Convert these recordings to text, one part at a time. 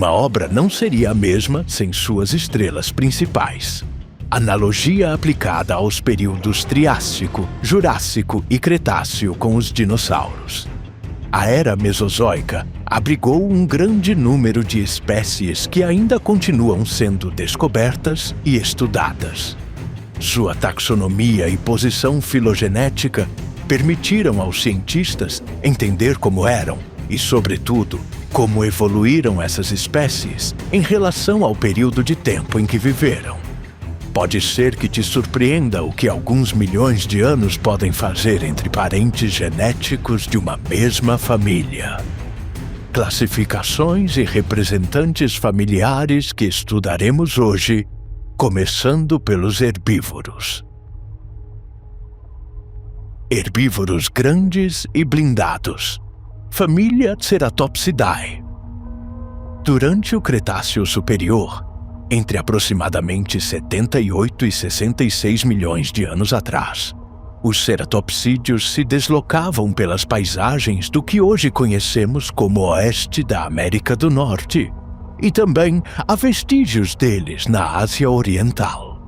Uma obra não seria a mesma sem suas estrelas principais. Analogia aplicada aos períodos Triássico, Jurássico e Cretáceo com os dinossauros. A Era Mesozoica abrigou um grande número de espécies que ainda continuam sendo descobertas e estudadas. Sua taxonomia e posição filogenética permitiram aos cientistas entender como eram e, sobretudo, como evoluíram essas espécies em relação ao período de tempo em que viveram. Pode ser que te surpreenda o que alguns milhões de anos podem fazer entre parentes genéticos de uma mesma família. Classificações e representantes familiares que estudaremos hoje, começando pelos herbívoros. Herbívoros grandes e blindados. Família Ceratopsidae. Durante o Cretáceo Superior, entre aproximadamente 78 e 66 milhões de anos atrás, os ceratopsídeos se deslocavam pelas paisagens do que hoje conhecemos como oeste da América do Norte, e também há vestígios deles na Ásia Oriental.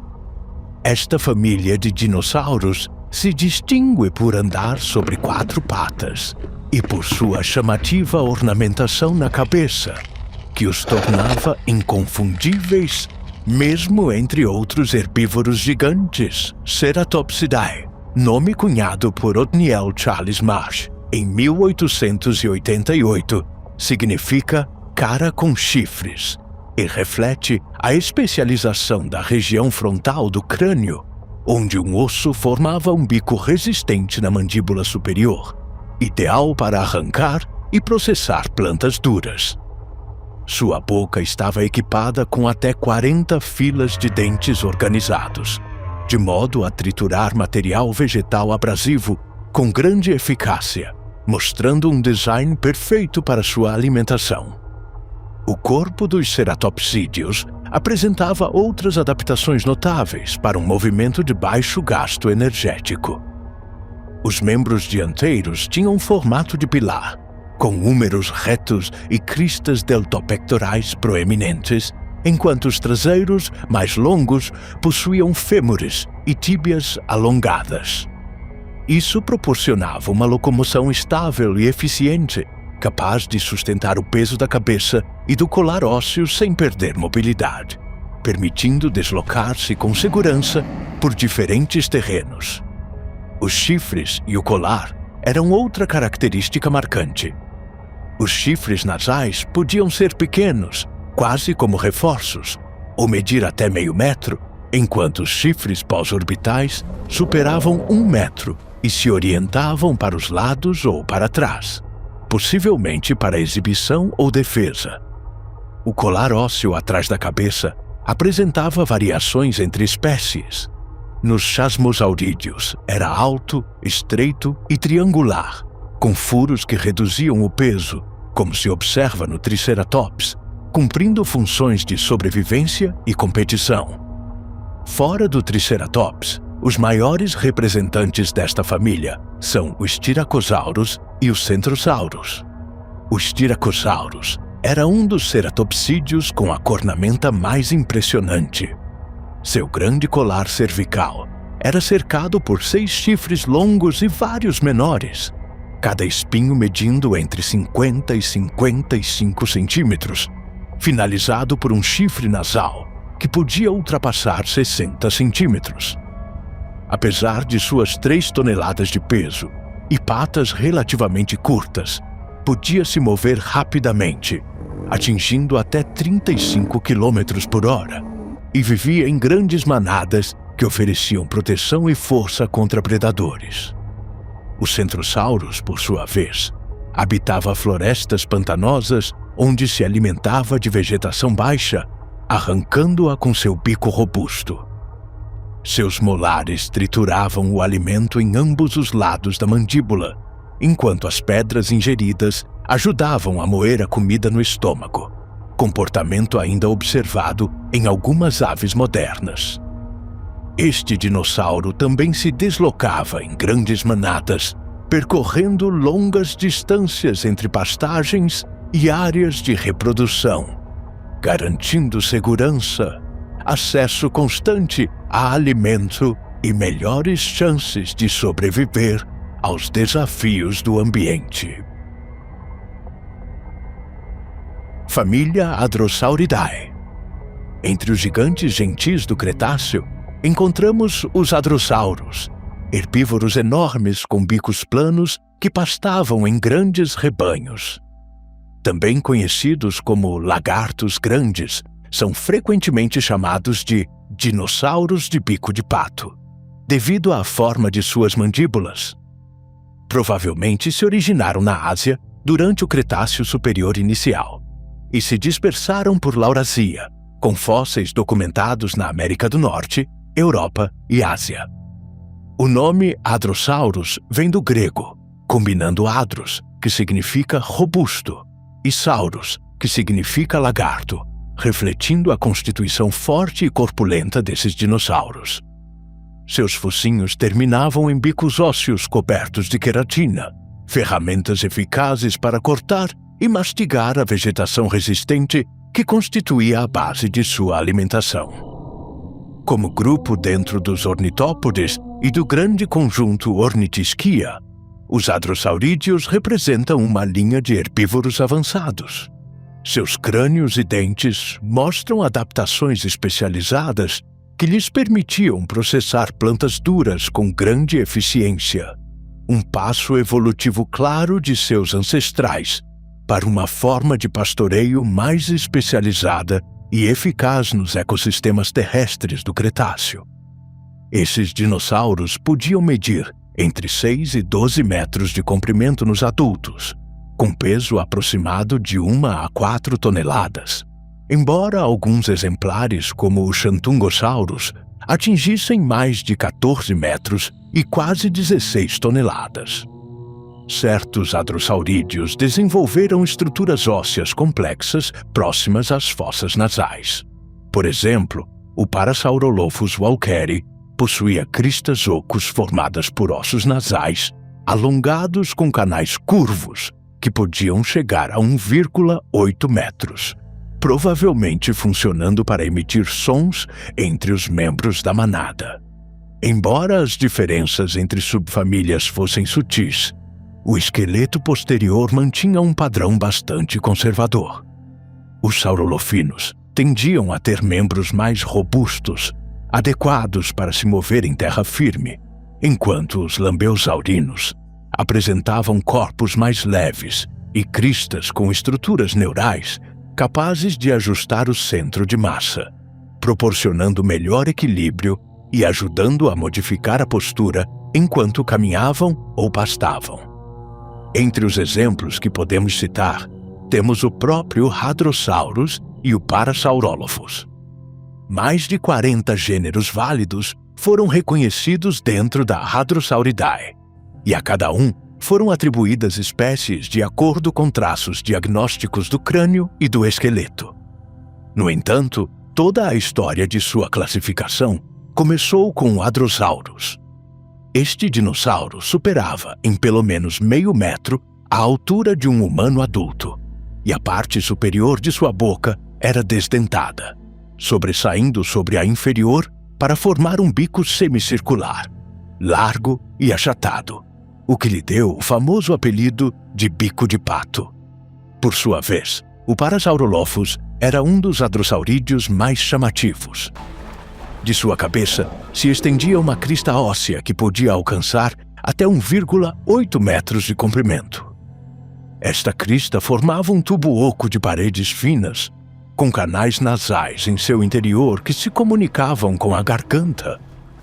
Esta família de dinossauros se distingue por andar sobre 4 patas e por sua chamativa ornamentação na cabeça, que os tornava inconfundíveis mesmo entre outros herbívoros gigantes, Ceratopsidae, nome cunhado por Othniel Charles Marsh em 1888, significa cara com chifres e reflete a especialização da região frontal do crânio, onde um osso formava um bico resistente na mandíbula superior, ideal para arrancar e processar plantas duras. Sua boca estava equipada com até 40 filas de dentes organizados, de modo a triturar material vegetal abrasivo com grande eficácia, mostrando um design perfeito para sua alimentação. O corpo dos ceratopsídeos apresentava outras adaptações notáveis para um movimento de baixo gasto energético. Os membros dianteiros tinham formato de pilar, com húmeros retos e cristas deltopectorais proeminentes, enquanto os traseiros, mais longos, possuíam fêmures e tíbias alongadas. Isso proporcionava uma locomoção estável e eficiente, capaz de sustentar o peso da cabeça e do colar ósseo sem perder mobilidade, permitindo deslocar-se com segurança por diferentes terrenos. Os chifres e o colar eram outra característica marcante. Os chifres nasais podiam ser pequenos, quase como reforços, ou medir até meio metro, enquanto os chifres pós-orbitais superavam 1 metro e se orientavam para os lados ou para trás, possivelmente para exibição ou defesa. O colar ósseo atrás da cabeça apresentava variações entre espécies. Nos chasmosaurídeos era alto, estreito e triangular, com furos que reduziam o peso, como se observa no Triceratops, cumprindo funções de sobrevivência e competição. Fora do Triceratops, os maiores representantes desta família são os Styracosaurus e os Centrosaurus. O Styracosaurus era um dos ceratopsídeos com a cornamenta mais impressionante. Seu grande colar cervical era cercado por 6 chifres longos e vários menores, cada espinho medindo entre 50 e 55 centímetros, finalizado por um chifre nasal que podia ultrapassar 60 centímetros. Apesar de suas 3 toneladas de peso e patas relativamente curtas, podia se mover rapidamente, atingindo até 35 km por hora, e vivia em grandes manadas que ofereciam proteção e força contra predadores. O Centrosaurus, por sua vez, habitava florestas pantanosas onde se alimentava de vegetação baixa, arrancando-a com seu bico robusto. Seus molares trituravam o alimento em ambos os lados da mandíbula, enquanto as pedras ingeridas ajudavam a moer a comida no estômago, comportamento ainda observado em algumas aves modernas. Este dinossauro também se deslocava em grandes manadas, percorrendo longas distâncias entre pastagens e áreas de reprodução, garantindo segurança, acesso constante a alimento e melhores chances de sobreviver aos desafios do ambiente. Família Hadrosauridae. Entre os gigantes gentis do Cretáceo, encontramos os hadrossauros, herbívoros enormes com bicos planos que pastavam em grandes rebanhos. Também conhecidos como lagartos grandes, são frequentemente chamados de dinossauros de bico de pato, devido à forma de suas mandíbulas. Provavelmente se originaram na Ásia durante o Cretáceo Superior inicial e se dispersaram por Laurasia, com fósseis documentados na América do Norte, Europa e Ásia. O nome Hadrosaurus vem do grego, combinando hadros, que significa robusto, e sauros, que significa lagarto, refletindo a constituição forte e corpulenta desses dinossauros. Seus focinhos terminavam em bicos ósseos cobertos de queratina, ferramentas eficazes para cortar e mastigar a vegetação resistente que constituía a base de sua alimentação. Como grupo dentro dos ornitópodes e do grande conjunto Ornithischia, os hadrossaurídeos representam uma linha de herbívoros avançados. Seus crânios e dentes mostram adaptações especializadas que lhes permitiam processar plantas duras com grande eficiência, um passo evolutivo claro de seus ancestrais para uma forma de pastoreio mais especializada e eficaz nos ecossistemas terrestres do Cretáceo. Esses dinossauros podiam medir entre 6 e 12 metros de comprimento nos adultos, com peso aproximado de 1 a 4 toneladas, embora alguns exemplares, como o Xantungosaurus, atingissem mais de 14 metros e quase 16 toneladas. Certos hadrossaurídeos desenvolveram estruturas ósseas complexas próximas às fossas nasais. Por exemplo, o Parasaurolophus walkeri possuía cristas ocos formadas por ossos nasais, alongados com canais curvos, que podiam chegar a 1,8 metros, provavelmente funcionando para emitir sons entre os membros da manada. Embora as diferenças entre subfamílias fossem sutis, o esqueleto posterior mantinha um padrão bastante conservador. Os saurolofinos tendiam a ter membros mais robustos, adequados para se mover em terra firme, enquanto os lambeosaurinos apresentavam corpos mais leves e cristas com estruturas neurais capazes de ajustar o centro de massa, proporcionando melhor equilíbrio e ajudando a modificar a postura enquanto caminhavam ou pastavam. Entre os exemplos que podemos citar, temos o próprio Hadrosaurus e o Parasaurolophus. Mais de 40 gêneros válidos foram reconhecidos dentro da Hadrosauridae, e a cada um foram atribuídas espécies de acordo com traços diagnósticos do crânio e do esqueleto. No entanto, toda a história de sua classificação começou com o Hadrosaurus. Este dinossauro superava, em pelo menos meio metro, a altura de um humano adulto, e a parte superior de sua boca era desdentada, sobressaindo sobre a inferior para formar um bico semicircular, largo e achatado, o que lhe deu o famoso apelido de bico de pato. Por sua vez, o Parasaurolophus era um dos hadrossaurídeos mais chamativos. De sua cabeça se estendia uma crista óssea que podia alcançar até 1,8 metros de comprimento. Esta crista formava um tubo oco de paredes finas, com canais nasais em seu interior que se comunicavam com a garganta,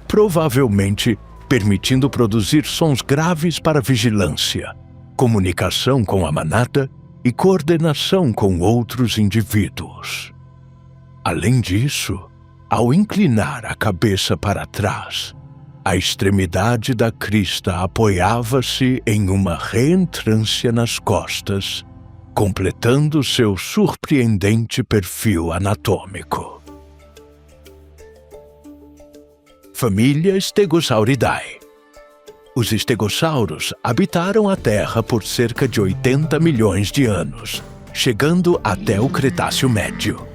provavelmente permitindo produzir sons graves para vigilância, comunicação com a manada e coordenação com outros indivíduos. Além disso, ao inclinar a cabeça para trás, a extremidade da crista apoiava-se em uma reentrância nas costas, completando seu surpreendente perfil anatômico. Família Stegosauridae. Os estegossauros habitaram a Terra por cerca de 80 milhões de anos, chegando até o Cretáceo Médio.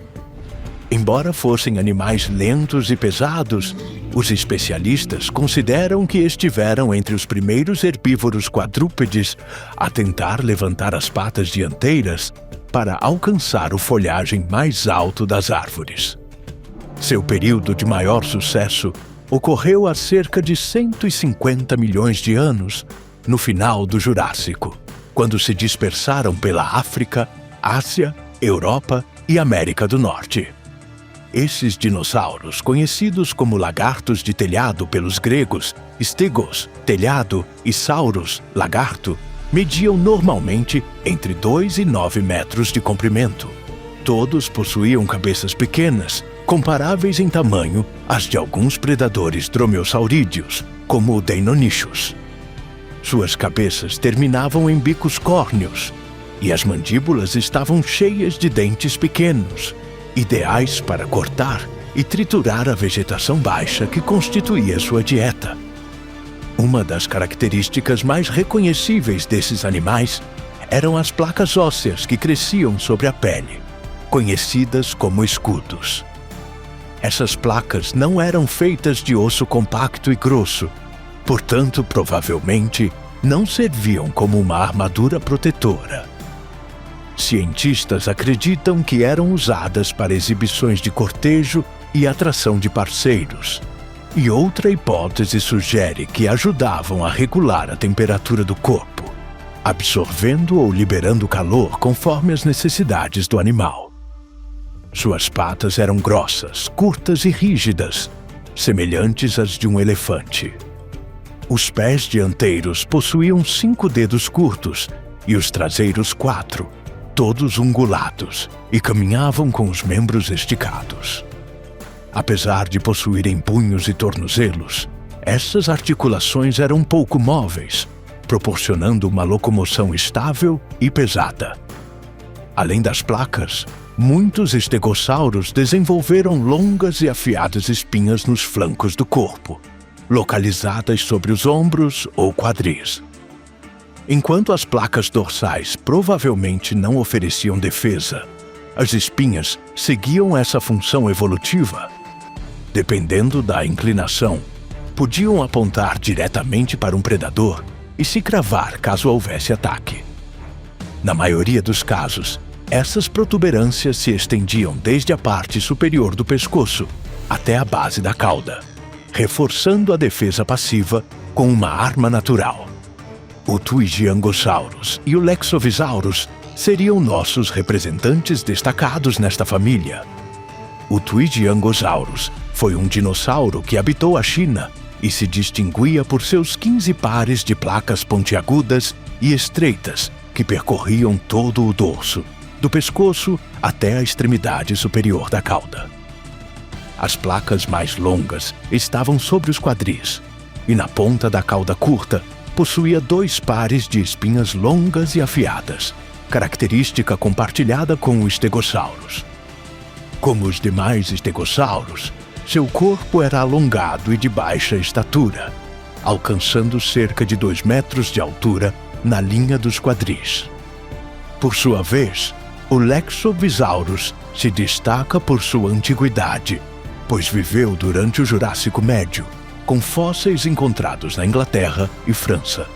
Embora fossem animais lentos e pesados, os especialistas consideram que estiveram entre os primeiros herbívoros quadrúpedes a tentar levantar as patas dianteiras para alcançar o folhagem mais alto das árvores. Seu período de maior sucesso ocorreu há cerca de 150 milhões de anos, no final do Jurássico, quando se dispersaram pela África, Ásia, Europa e América do Norte. Esses dinossauros, conhecidos como lagartos de telhado pelos gregos, stegos, telhado, e sauros, lagarto, mediam normalmente entre 2 e 9 metros de comprimento. Todos possuíam cabeças pequenas, comparáveis em tamanho às de alguns predadores dromeossaurídeos, como o Deinonychus. Suas cabeças terminavam em bicos córneos, e as mandíbulas estavam cheias de dentes pequenos, ideais para cortar e triturar a vegetação baixa que constituía sua dieta. Uma das características mais reconhecíveis desses animais eram as placas ósseas que cresciam sobre a pele, conhecidas como escudos. Essas placas não eram feitas de osso compacto e grosso, portanto, provavelmente, não serviam como uma armadura protetora. Cientistas acreditam que eram usadas para exibições de cortejo e atração de parceiros. E outra hipótese sugere que ajudavam a regular a temperatura do corpo, absorvendo ou liberando calor conforme as necessidades do animal. Suas patas eram grossas, curtas e rígidas, semelhantes às de um elefante. Os pés dianteiros possuíam 5 dedos curtos e os traseiros 4, todos ungulados, e caminhavam com os membros esticados. Apesar de possuírem punhos e tornozelos, essas articulações eram pouco móveis, proporcionando uma locomoção estável e pesada. Além das placas, muitos estegossauros desenvolveram longas e afiadas espinhas nos flancos do corpo, localizadas sobre os ombros ou quadris. Enquanto as placas dorsais provavelmente não ofereciam defesa, as espinhas seguiam essa função evolutiva. Dependendo da inclinação, podiam apontar diretamente para um predador e se cravar caso houvesse ataque. Na maioria dos casos, essas protuberâncias se estendiam desde a parte superior do pescoço até a base da cauda, reforçando a defesa passiva com uma arma natural. O Tuigiangosaurus e o Lexovisaurus seriam nossos representantes destacados nesta família. O Tuigiangosaurus foi um dinossauro que habitou a China e se distinguia por seus 15 pares de placas pontiagudas e estreitas que percorriam todo o dorso, do pescoço até a extremidade superior da cauda. As placas mais longas estavam sobre os quadris, e na ponta da cauda curta possuía 2 pares de espinhas longas e afiadas, característica compartilhada com o Stegosaurus. Como os demais estegossauros, seu corpo era alongado e de baixa estatura, alcançando cerca de 2 metros de altura na linha dos quadris. Por sua vez, o Lexovisaurus se destaca por sua antiguidade, pois viveu durante o Jurássico Médio, com fósseis encontrados na Inglaterra e França.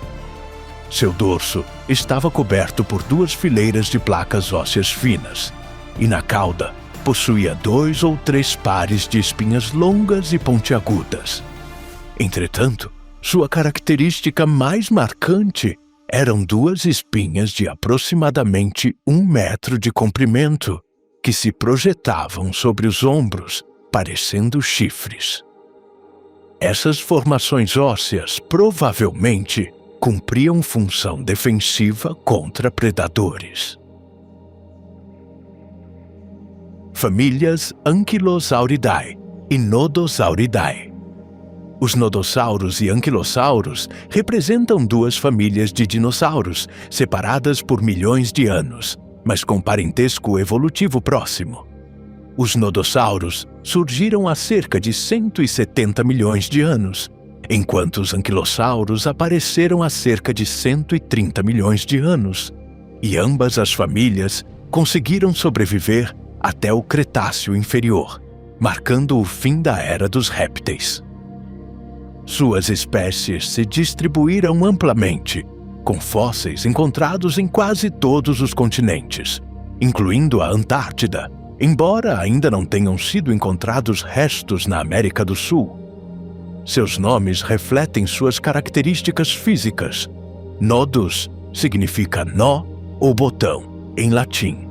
Seu dorso estava coberto por 2 fileiras de placas ósseas finas, e na cauda possuía 2 ou 3 pares de espinhas longas e pontiagudas. Entretanto, sua característica mais marcante eram 2 espinhas de aproximadamente 1 metro de comprimento, que se projetavam sobre os ombros, parecendo chifres. Essas formações ósseas provavelmente cumpriam função defensiva contra predadores. Famílias Ankylosauridae e Nodosauridae. Os nodossauros e anquilossauros representam 2 famílias de dinossauros separadas por milhões de anos, mas com parentesco evolutivo próximo. Os nodossauros surgiram há cerca de 170 milhões de anos, enquanto os anquilossauros apareceram há cerca de 130 milhões de anos, e ambas as famílias conseguiram sobreviver até o Cretáceo inferior, marcando o fim da era dos répteis. Suas espécies se distribuíram amplamente, com fósseis encontrados em quase todos os continentes, incluindo a Antártida, embora ainda não tenham sido encontrados restos na América do Sul. Seus nomes refletem suas características físicas. Nodus significa nó ou botão, em latim,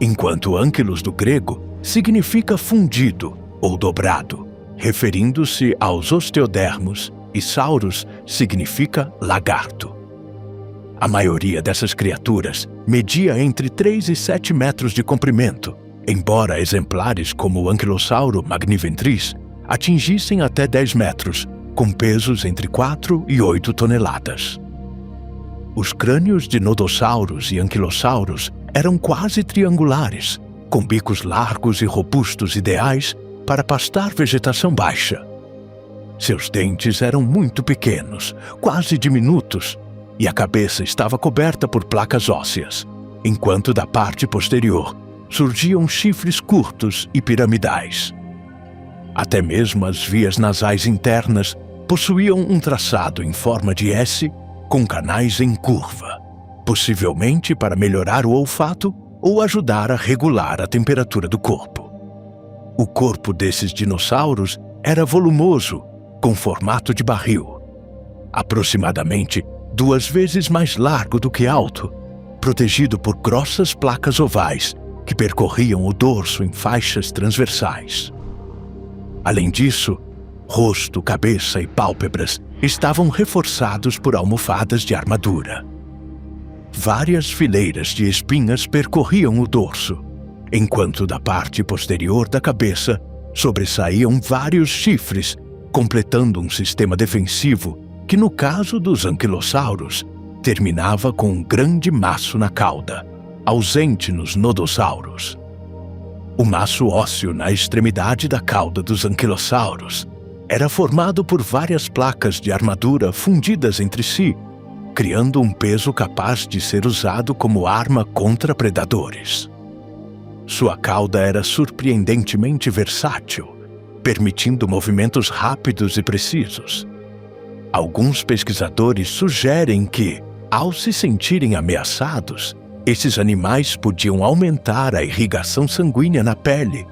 enquanto Ankylos do grego significa fundido ou dobrado, referindo-se aos osteodermos, e Saurus significa lagarto. A maioria dessas criaturas media entre 3 e 7 metros de comprimento, embora exemplares como o Ankylosaurio magniventris atingissem até 10 metros, com pesos entre 4 e 8 toneladas. Os crânios de nodossauros e anquilossauros eram quase triangulares, com bicos largos e robustos ideais para pastar vegetação baixa. Seus dentes eram muito pequenos, quase diminutos, e a cabeça estava coberta por placas ósseas, enquanto da parte posterior surgiam chifres curtos e piramidais. Até mesmo as vias nasais internas possuíam um traçado em forma de S com canais em curva, possivelmente para melhorar o olfato ou ajudar a regular a temperatura do corpo. O corpo desses dinossauros era volumoso, com formato de barril, aproximadamente 2 vezes mais largo do que alto, protegido por grossas placas ovais que percorriam o dorso em faixas transversais. Além disso, rosto, cabeça e pálpebras estavam reforçados por almofadas de armadura. Várias fileiras de espinhas percorriam o dorso, enquanto da parte posterior da cabeça sobressaíam vários chifres, completando um sistema defensivo que, no caso dos anquilossauros, terminava com um grande maço na cauda, ausente nos nodossauros. O maço ósseo na extremidade da cauda dos anquilossauros era formado por várias placas de armadura fundidas entre si, criando um peso capaz de ser usado como arma contra predadores. Sua cauda era surpreendentemente versátil, permitindo movimentos rápidos e precisos. Alguns pesquisadores sugerem que, ao se sentirem ameaçados, esses animais podiam aumentar a irrigação sanguínea na pele,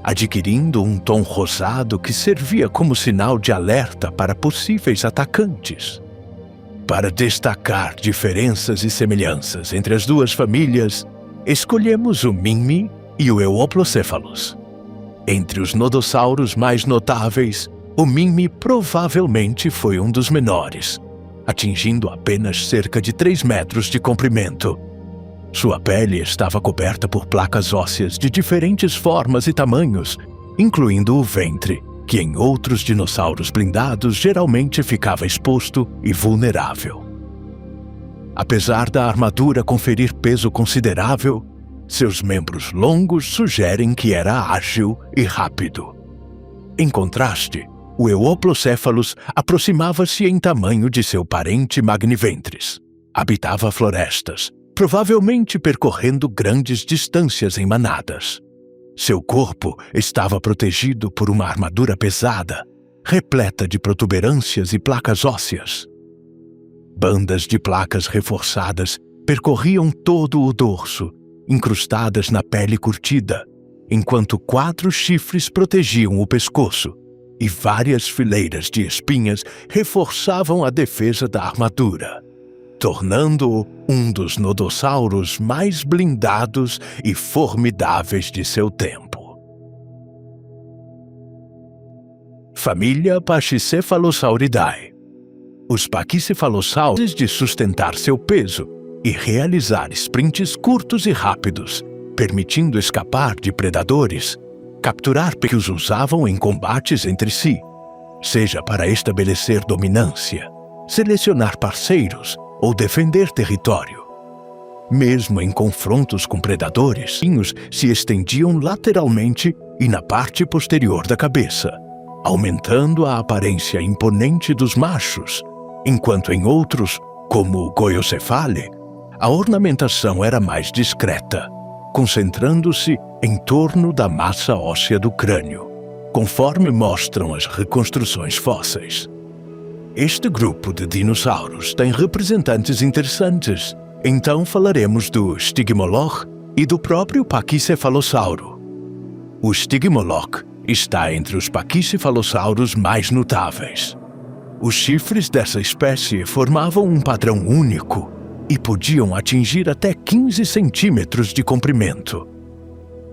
adquirindo um tom rosado que servia como sinal de alerta para possíveis atacantes. Para destacar diferenças e semelhanças entre as duas famílias, escolhemos o Minmi e o Euoplocephalus. Entre os nodossauros mais notáveis, o Minmi provavelmente foi um dos menores, atingindo apenas cerca de 3 metros de comprimento. Sua pele estava coberta por placas ósseas de diferentes formas e tamanhos, incluindo o ventre, que em outros dinossauros blindados geralmente ficava exposto e vulnerável. Apesar da armadura conferir peso considerável, seus membros longos sugerem que era ágil e rápido. Em contraste, o Euoplocephalus aproximava-se em tamanho de seu parente Magniventris. Habitava florestas, provavelmente percorrendo grandes distâncias em manadas. Seu corpo estava protegido por uma armadura pesada, repleta de protuberâncias e placas ósseas. Bandas de placas reforçadas percorriam todo o dorso, incrustadas na pele curtida, enquanto 4 chifres protegiam o pescoço, e várias fileiras de espinhas reforçavam a defesa da armadura, tornando-o um dos nodossauros mais blindados e formidáveis de seu tempo. Família Pachycephalosauridae. Os pachycephalossauros de sustentar seu peso e realizar sprints curtos e rápidos, permitindo escapar de predadores, capturar que os usavam em combates entre si, seja para estabelecer dominância, selecionar parceiros ou defender território. Mesmo em confrontos com predadores, os se estendiam lateralmente e na parte posterior da cabeça, aumentando a aparência imponente dos machos, enquanto em outros, como o Goiocephale, a ornamentação era mais discreta, concentrando-se em torno da massa óssea do crânio, conforme mostram as reconstruções fósseis. Este grupo de dinossauros tem representantes interessantes, então falaremos do Stygimoloch e do próprio Pachycephalossauro. O Stygimoloch está entre os paquicefalossauros mais notáveis. Os chifres dessa espécie formavam um padrão único e podiam atingir até 15 centímetros de comprimento.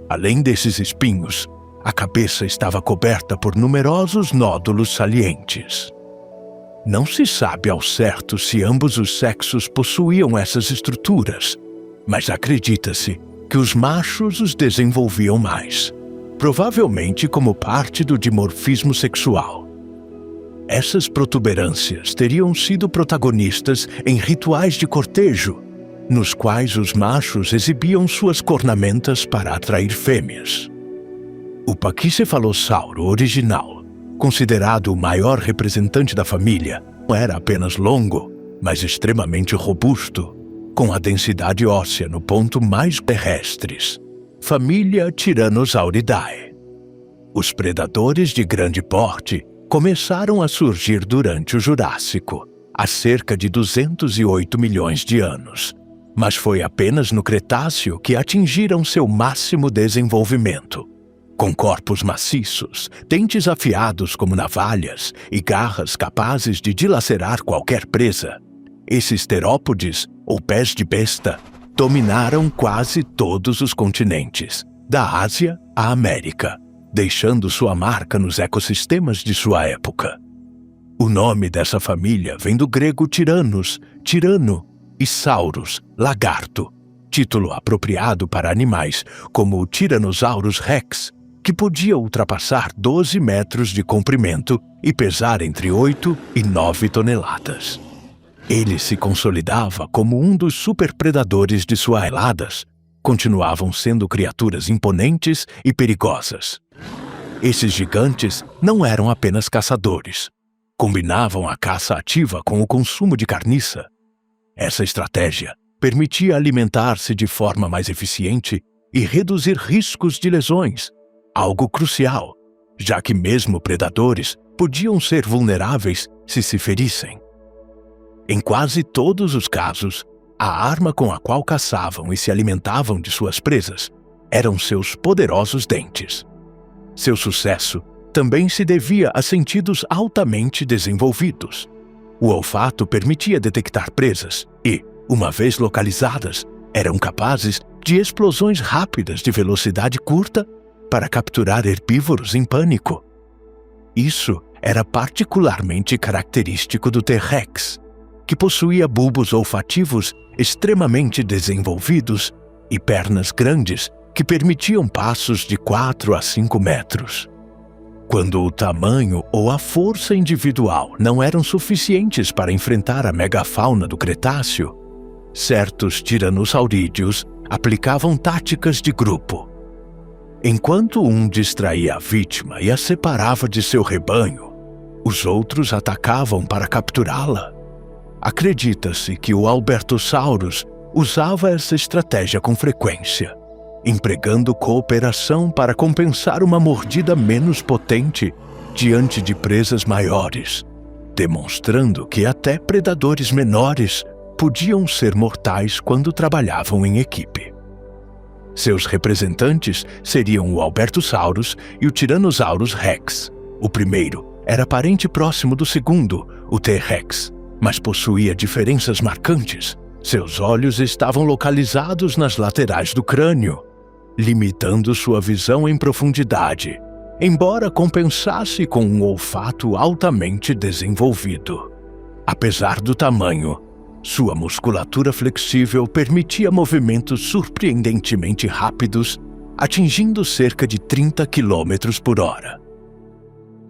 Além desses espinhos, a cabeça estava coberta por numerosos nódulos salientes. Não se sabe ao certo se ambos os sexos possuíam essas estruturas, mas acredita-se que os machos os desenvolviam mais, provavelmente como parte do dimorfismo sexual. Essas protuberâncias teriam sido protagonistas em rituais de cortejo, nos quais os machos exibiam suas cornamentas para atrair fêmeas. O Pachycephalossauro original, considerado o maior representante da família, não era apenas longo, mas extremamente robusto, com a densidade óssea no ponto mais terrestres, família Tyrannosauridae. Os predadores de grande porte começaram a surgir durante o Jurássico, há cerca de 208 milhões de anos, mas foi apenas no Cretáceo que atingiram seu máximo desenvolvimento. Com corpos maciços, dentes afiados como navalhas e garras capazes de dilacerar qualquer presa, esses terópodes, ou pés de besta, dominaram quase todos os continentes, da Ásia à América, deixando sua marca nos ecossistemas de sua época. O nome dessa família vem do grego tyrannos, tirano, e saurus, lagarto, título apropriado para animais como o Tyrannosaurus rex, que podia ultrapassar 12 metros de comprimento e pesar entre 8 e 9 toneladas. Ele se consolidava como um dos superpredadores de suas heladas. Continuavam sendo criaturas imponentes e perigosas. Esses gigantes não eram apenas caçadores. Combinavam a caça ativa com o consumo de carniça. Essa estratégia permitia alimentar-se de forma mais eficiente e reduzir riscos de lesões, algo crucial, já que mesmo predadores podiam ser vulneráveis se ferissem. Em quase todos os casos, a arma com a qual caçavam e se alimentavam de suas presas eram seus poderosos dentes. Seu sucesso também se devia a sentidos altamente desenvolvidos. O olfato permitia detectar presas e, uma vez localizadas, eram capazes de explosões rápidas de velocidade curta para capturar herbívoros em pânico. Isso era particularmente característico do T-Rex, que possuía bulbos olfativos extremamente desenvolvidos e pernas grandes que permitiam passos de 4 a 5 metros. Quando o tamanho ou a força individual não eram suficientes para enfrentar a megafauna do Cretáceo, certos tiranosaurídeos aplicavam táticas de grupo. Enquanto um distraía a vítima e a separava de seu rebanho, os outros atacavam para capturá-la. Acredita-se que o Albertosaurus usava essa estratégia com frequência, empregando cooperação para compensar uma mordida menos potente diante de presas maiores, demonstrando que até predadores menores podiam ser mortais quando trabalhavam em equipe. Seus representantes seriam o Albertosaurus e o Tyrannosaurus rex. O primeiro era parente próximo do segundo, o T-Rex, mas possuía diferenças marcantes. Seus olhos estavam localizados nas laterais do crânio, limitando sua visão em profundidade, embora compensasse com um olfato altamente desenvolvido. Apesar do tamanho, sua musculatura flexível permitia movimentos surpreendentemente rápidos, atingindo cerca de 30 km por hora.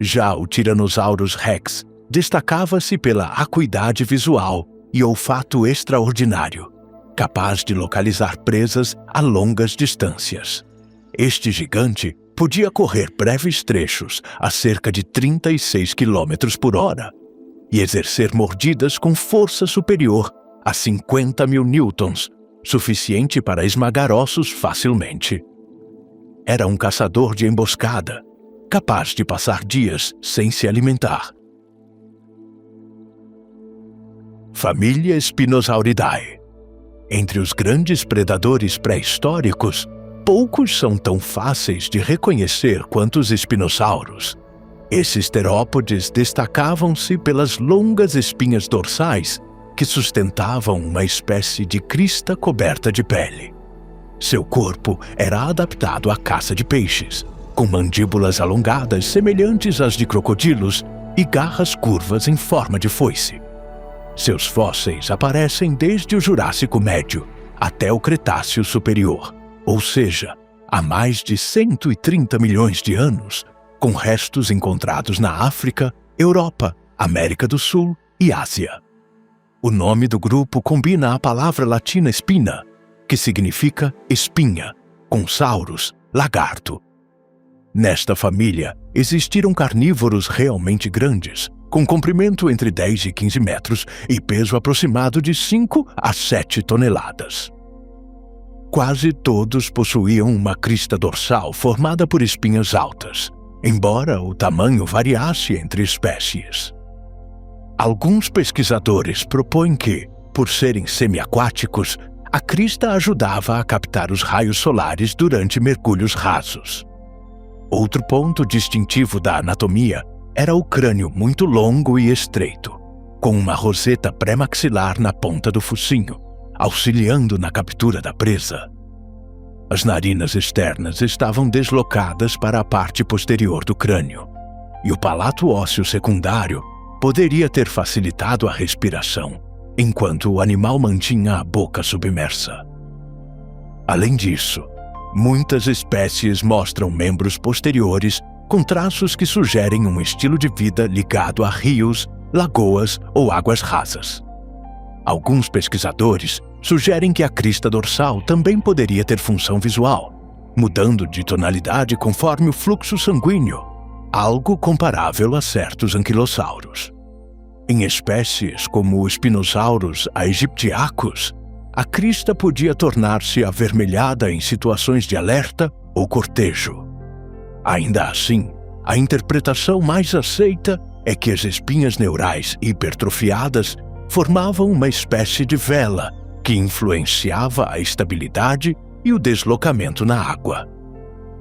Já o Tyrannosaurus rex destacava-se pela acuidade visual e olfato extraordinário, capaz de localizar presas a longas distâncias. Este gigante podia correr breves trechos a cerca de 36 km por hora e exercer mordidas com força superior a 50 mil newtons suficiente para esmagar ossos facilmente. Era um caçador de emboscada, capaz de passar dias sem se alimentar. Família Spinosauridae. Entre os grandes predadores pré-históricos, poucos são tão fáceis de reconhecer quanto os espinossauros. Esses terópodes destacavam-se pelas longas espinhas dorsais que sustentavam uma espécie de crista coberta de pele. Seu corpo era adaptado à caça de peixes, com mandíbulas alongadas semelhantes às de crocodilos e garras curvas em forma de foice. Seus fósseis aparecem desde o Jurássico Médio até o Cretáceo Superior, ou seja, há mais de 130 milhões de anos, com restos encontrados na África, Europa, América do Sul e Ásia. O nome do grupo combina a palavra latina spina, que significa espinha, com saurus, lagarto. Nesta família, existiram carnívoros realmente grandes, com comprimento entre 10 e 15 metros e peso aproximado de 5 a 7 toneladas. Quase todos possuíam uma crista dorsal formada por espinhas altas, embora o tamanho variasse entre espécies. Alguns pesquisadores propõem que, por serem semiaquáticos, a crista ajudava a captar os raios solares durante mergulhos rasos. Outro ponto distintivo da anatomia era o crânio muito longo e estreito, com uma roseta pré-maxilar na ponta do focinho, auxiliando na captura da presa. As narinas externas estavam deslocadas para a parte posterior do crânio, e o palato ósseo secundário poderia ter facilitado a respiração, enquanto o animal mantinha a boca submersa. Além disso, muitas espécies mostram membros posteriores com traços que sugerem um estilo de vida ligado a rios, lagoas ou águas rasas. Alguns pesquisadores sugerem que a crista dorsal também poderia ter função visual, mudando de tonalidade conforme o fluxo sanguíneo, algo comparável a certos anquilossauros. Em espécies como o Spinosaurus aegyptiacus, a crista podia tornar-se avermelhada em situações de alerta ou cortejo. Ainda assim, a interpretação mais aceita é que as espinhas neurais hipertrofiadas formavam uma espécie de vela que influenciava a estabilidade e o deslocamento na água.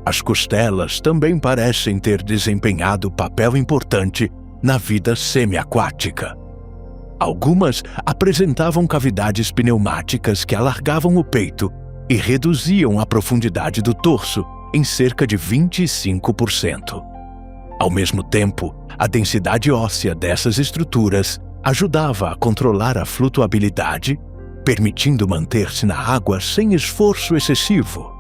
As costelas também parecem ter desempenhado papel importante na vida semiaquática. Algumas apresentavam cavidades pneumáticas que alargavam o peito e reduziam a profundidade do torso em cerca de 25%. Ao mesmo tempo, a densidade óssea dessas estruturas ajudava a controlar a flutuabilidade, permitindo manter-se na água sem esforço excessivo.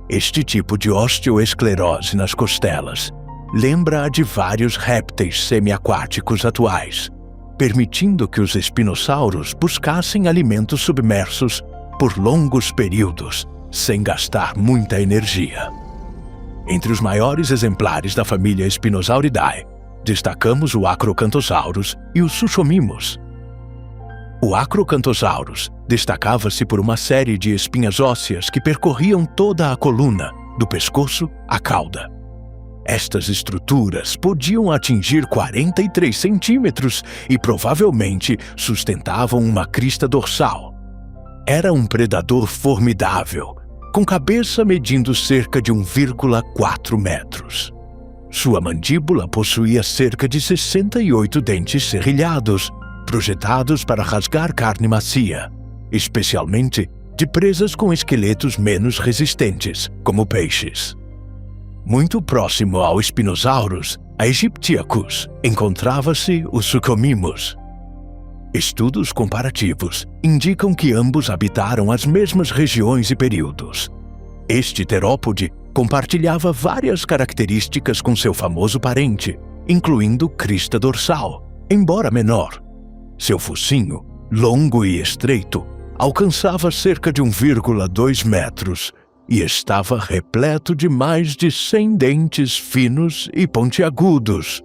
Este tipo de osteoesclerose nas costelas lembra a de vários répteis semiaquáticos atuais, permitindo que os espinossauros buscassem alimentos submersos por longos períodos, sem gastar muita energia. Entre os maiores exemplares da família Spinosauridae, destacamos o Acrocanthosaurus e o Suchomimus. O Acrocanthosaurus destacava-se por uma série de espinhas ósseas que percorriam toda a coluna, do pescoço à cauda. Estas estruturas podiam atingir 43 centímetros e provavelmente sustentavam uma crista dorsal. Era um predador formidável, com cabeça medindo cerca de 1,4 metros. Sua mandíbula possuía cerca de 68 dentes serrilhados, projetados para rasgar carne macia, especialmente de presas com esqueletos menos resistentes, como peixes. Muito próximo ao Spinosaurus aegyptiacus encontrava-se o Suchomimus. Estudos comparativos indicam que ambos habitaram as mesmas regiões e períodos. Este terópode compartilhava várias características com seu famoso parente, incluindo crista dorsal, embora menor. Seu focinho, longo e estreito, alcançava cerca de 1,2 metros e estava repleto de mais de 100 dentes finos e pontiagudos,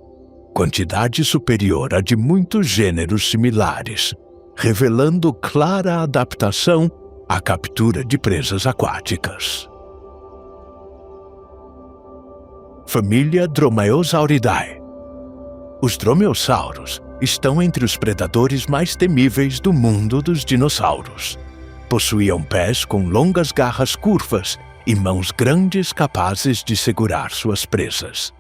quantidade superior à de muitos gêneros similares, revelando clara adaptação a captura de presas aquáticas. Família Dromaeosauridae. Os dromeossauros estão entre os predadores mais temíveis do mundo dos dinossauros. Possuíam pés com longas garras curvas e mãos grandes capazes de segurar suas presas.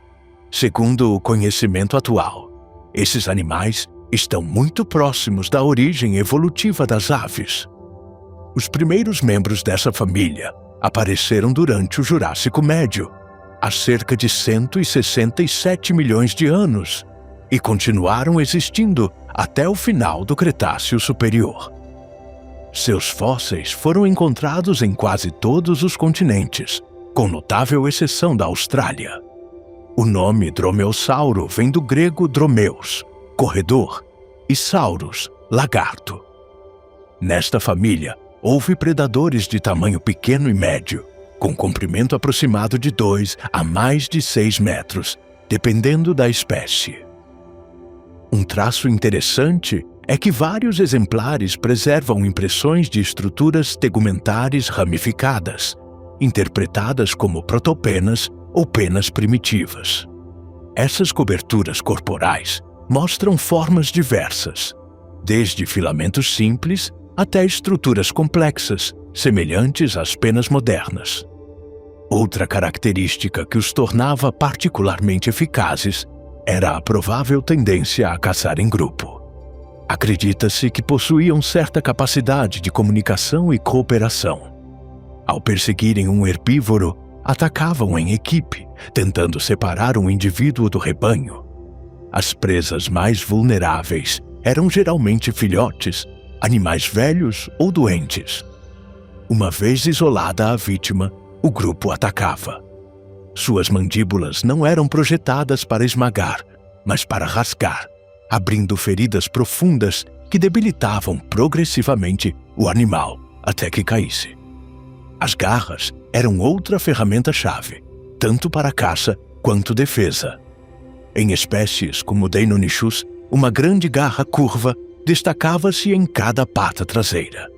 Segundo o conhecimento atual, esses animais estão muito próximos da origem evolutiva das aves. Os primeiros membros dessa família apareceram durante o Jurássico Médio, há cerca de 167 milhões de anos, e continuaram existindo até o final do Cretáceo Superior. Seus fósseis foram encontrados em quase todos os continentes, com notável exceção da Austrália. O nome dromeossauro vem do grego dromeus, corredor, e sauros, lagarto. Nesta família, houve predadores de tamanho pequeno e médio, com comprimento aproximado de 2 a mais de 6 metros, dependendo da espécie. Um traço interessante é que vários exemplares preservam impressões de estruturas tegumentares ramificadas, interpretadas como protopenas ou penas primitivas. Essas coberturas corporais mostram formas diversas, desde filamentos simples até estruturas complexas, semelhantes às penas modernas. Outra característica que os tornava particularmente eficazes era a provável tendência a caçar em grupo. Acredita-se que possuíam certa capacidade de comunicação e cooperação. Ao perseguirem um herbívoro, atacavam em equipe, tentando separar um indivíduo do rebanho. As presas mais vulneráveis eram geralmente filhotes, animais velhos ou doentes. Uma vez isolada a vítima, o grupo atacava. Suas mandíbulas não eram projetadas para esmagar, mas para rasgar, abrindo feridas profundas que debilitavam progressivamente o animal até que caísse. As garras eram outra ferramenta-chave, tanto para caça quanto defesa. Em espécies como Deinonychus, uma grande garra curva destacava-se em cada pata traseira.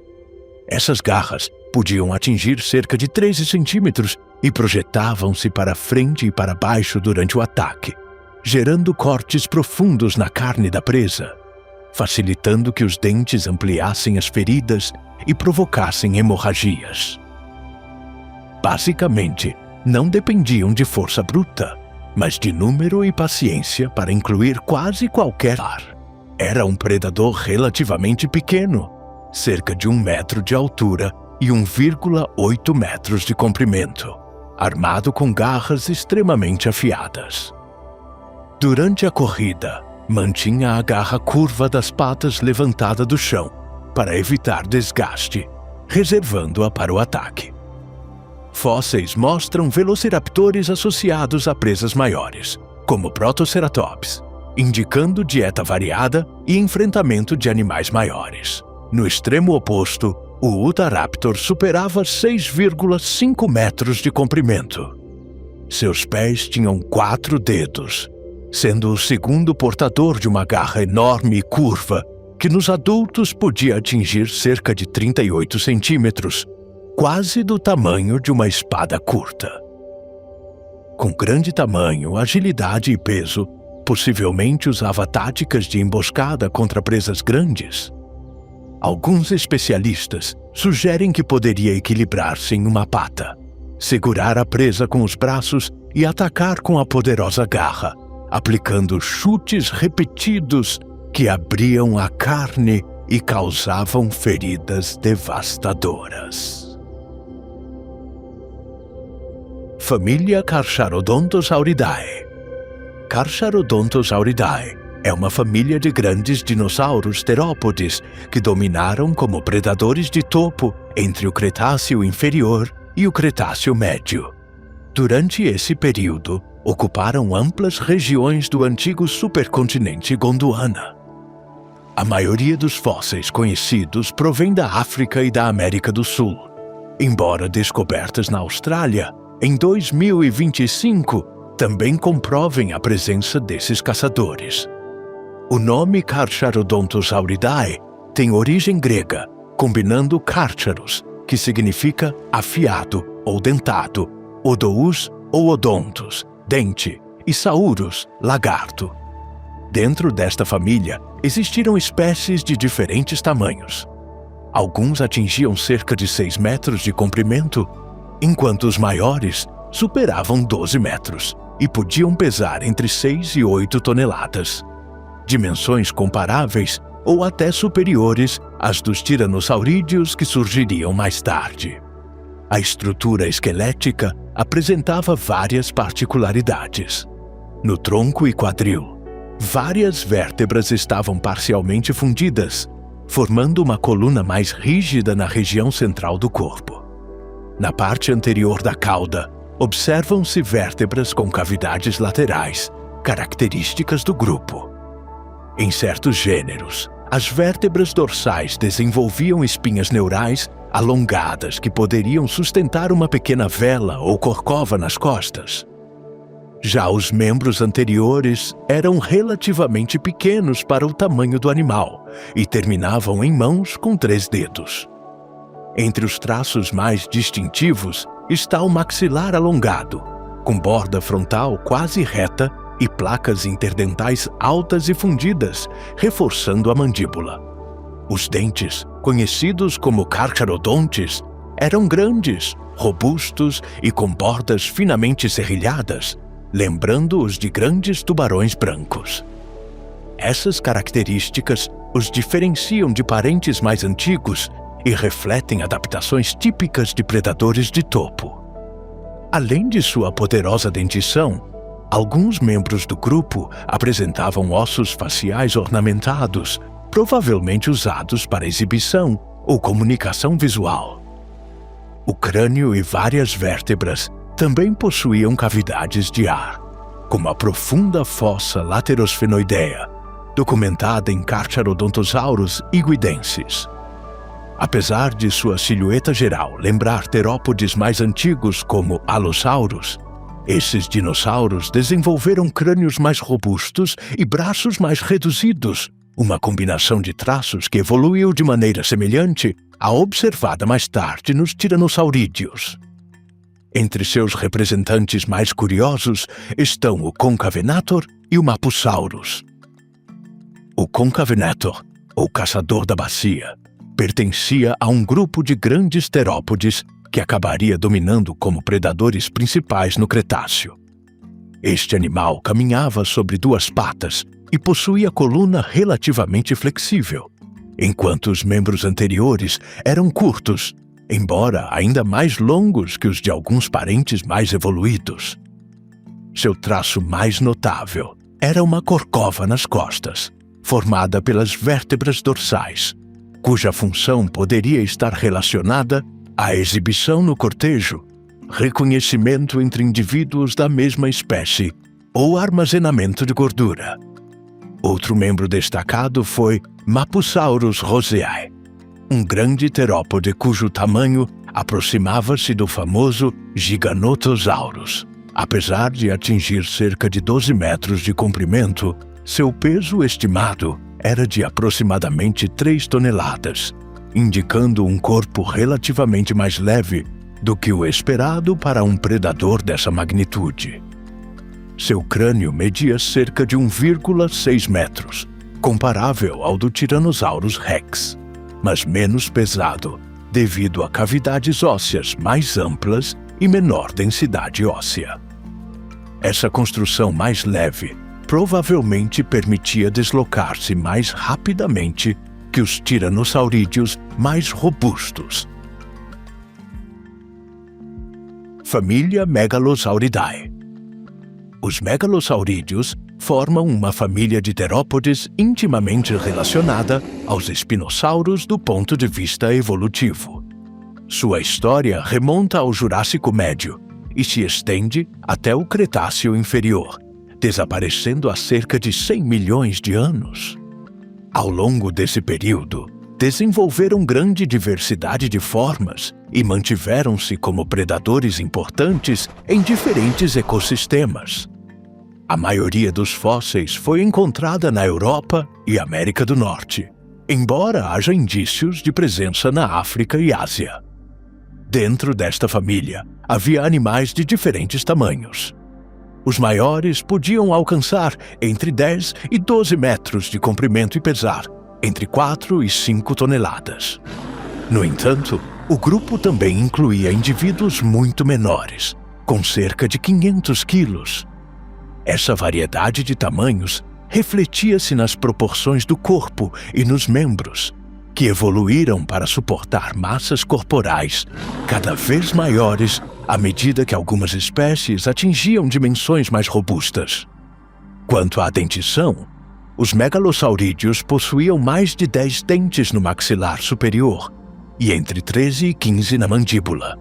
Essas garras podiam atingir cerca de 13 centímetros e projetavam-se para frente e para baixo durante o ataque, gerando cortes profundos na carne da presa, facilitando que os dentes ampliassem as feridas e provocassem hemorragias. Basicamente, não dependiam de força bruta, mas de número e paciência para incluir quase qualquer ar. Era um predador relativamente pequeno, cerca de 1 metro de altura e 1,8 metros de comprimento, armado com garras extremamente afiadas. Durante a corrida, mantinha a garra curva das patas levantada do chão para evitar desgaste, reservando-a para o ataque. Fósseis mostram velociraptores associados a presas maiores, como Protoceratops, indicando dieta variada e enfrentamento de animais maiores. No extremo oposto, o Utahraptor superava 6,5 metros de comprimento. Seus pés tinham 4 dedos, sendo o segundo portador de uma garra enorme e curva que nos adultos podia atingir cerca de 38 centímetros, quase do tamanho de uma espada curta. Com grande tamanho, agilidade e peso, possivelmente usava táticas de emboscada contra presas grandes. Alguns especialistas sugerem que poderia equilibrar-se em uma pata, segurar a presa com os braços e atacar com a poderosa garra, aplicando chutes repetidos que abriam a carne e causavam feridas devastadoras. Família Carcharodontosauridae. Carcharodontosauridae é uma família de grandes dinossauros terópodes que dominaram como predadores de topo entre o Cretáceo Inferior e o Cretáceo Médio. Durante esse período, ocuparam amplas regiões do antigo supercontinente Gondwana. A maioria dos fósseis conhecidos provém da África e da América do Sul, embora descobertas na Austrália, em 2025, também comprovem a presença desses caçadores. O nome Carcharodontosauridae tem origem grega, combinando Cárcharos, que significa afiado ou dentado, odous ou odontos, dente, e saurus, lagarto. Dentro desta família, existiram espécies de diferentes tamanhos. Alguns atingiam cerca de 6 metros de comprimento, enquanto os maiores superavam 12 metros e podiam pesar entre 6 e 8 toneladas. Dimensões comparáveis ou até superiores às dos tiranossaurídeos que surgiriam mais tarde. A estrutura esquelética apresentava várias particularidades. No tronco e quadril, várias vértebras estavam parcialmente fundidas, formando uma coluna mais rígida na região central do corpo. Na parte anterior da cauda, observam-se vértebras com cavidades laterais, características do grupo. Em certos gêneros, as vértebras dorsais desenvolviam espinhas neurais alongadas que poderiam sustentar uma pequena vela ou corcova nas costas. Já os membros anteriores eram relativamente pequenos para o tamanho do animal e terminavam em mãos com 3 dedos. Entre os traços mais distintivos está o maxilar alongado, com borda frontal quase reta e placas interdentais altas e fundidas, reforçando a mandíbula. Os dentes, conhecidos como carcharodontes, eram grandes, robustos e com bordas finamente serrilhadas, lembrando os de grandes tubarões brancos. Essas características os diferenciam de parentes mais antigos e refletem adaptações típicas de predadores de topo. Além de sua poderosa dentição, alguns membros do grupo apresentavam ossos faciais ornamentados, provavelmente usados para exibição ou comunicação visual. O crânio e várias vértebras também possuíam cavidades de ar, como a profunda fossa laterosfenoidea, documentada em Carcharodontosaurus iguidensis. Apesar de sua silhueta geral lembrar terópodes mais antigos como Allosaurus, esses dinossauros desenvolveram crânios mais robustos e braços mais reduzidos, uma combinação de traços que evoluiu de maneira semelhante à observada mais tarde nos tiranossaurídeos. Entre seus representantes mais curiosos estão o Concavenator e o Mapusaurus. O Concavenator, ou caçador da bacia, pertencia a um grupo de grandes terópodes que acabaria dominando como predadores principais no Cretáceo. Este animal caminhava sobre 2 patas e possuía coluna relativamente flexível, enquanto os membros anteriores eram curtos, embora ainda mais longos que os de alguns parentes mais evoluídos. Seu traço mais notável era uma corcova nas costas, formada pelas vértebras dorsais, cuja função poderia estar relacionada à exibição no cortejo, reconhecimento entre indivíduos da mesma espécie ou armazenamento de gordura. Outro membro destacado foi Mapusaurus roseae, um grande terópode cujo tamanho aproximava-se do famoso Giganotosaurus. Apesar de atingir cerca de 12 metros de comprimento, seu peso estimado era de aproximadamente 3 toneladas, indicando um corpo relativamente mais leve do que o esperado para um predador dessa magnitude. Seu crânio media cerca de 1,6 metros, comparável ao do Tyrannosaurus rex, mas menos pesado, devido a cavidades ósseas mais amplas e menor densidade óssea. Essa construção mais leve provavelmente permitia deslocar-se mais rapidamente que os tiranossaurídeos mais robustos. Família Megalosauridae. Os megalosaurídeos formam uma família de terópodes intimamente relacionada aos espinossauros do ponto de vista evolutivo. Sua história remonta ao Jurássico Médio e se estende até o Cretáceo Inferior, desaparecendo há cerca de 100 milhões de anos. Ao longo desse período, desenvolveram grande diversidade de formas e mantiveram-se como predadores importantes em diferentes ecossistemas. A maioria dos fósseis foi encontrada na Europa e América do Norte, embora haja indícios de presença na África e Ásia. Dentro desta família, havia animais de diferentes tamanhos. Os maiores podiam alcançar entre 10 e 12 metros de comprimento e pesar entre 4 e 5 toneladas. No entanto, o grupo também incluía indivíduos muito menores, com cerca de 500 quilos. Essa variedade de tamanhos refletia-se nas proporções do corpo e nos membros, que evoluíram para suportar massas corporais cada vez maiores à medida que algumas espécies atingiam dimensões mais robustas. Quanto à dentição, os megalosaurídeos possuíam mais de 10 dentes no maxilar superior e entre 13 e 15 na mandíbula.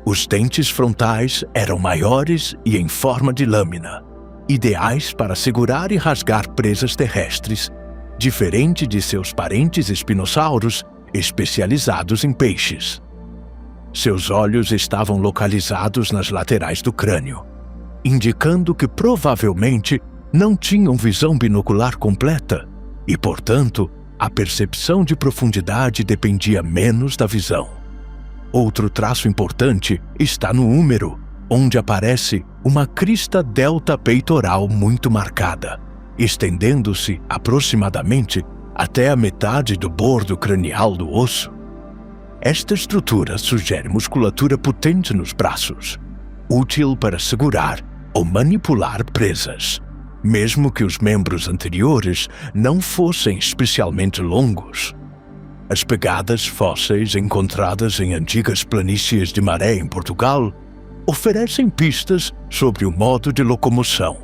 Os dentes frontais eram maiores e em forma de lâmina, ideais para segurar e rasgar presas terrestres, diferente de seus parentes espinossauros, especializados em peixes. Seus olhos estavam localizados nas laterais do crânio, indicando que provavelmente não tinham visão binocular completa e, portanto, a percepção de profundidade dependia menos da visão. Outro traço importante está no húmero, onde aparece uma crista delta peitoral muito marcada, estendendo-se aproximadamente até a metade do bordo cranial do osso. Esta estrutura sugere musculatura potente nos braços, útil para segurar ou manipular presas, mesmo que os membros anteriores não fossem especialmente longos. As pegadas fósseis encontradas em antigas planícies de maré em Portugal oferecem pistas sobre o modo de locomoção.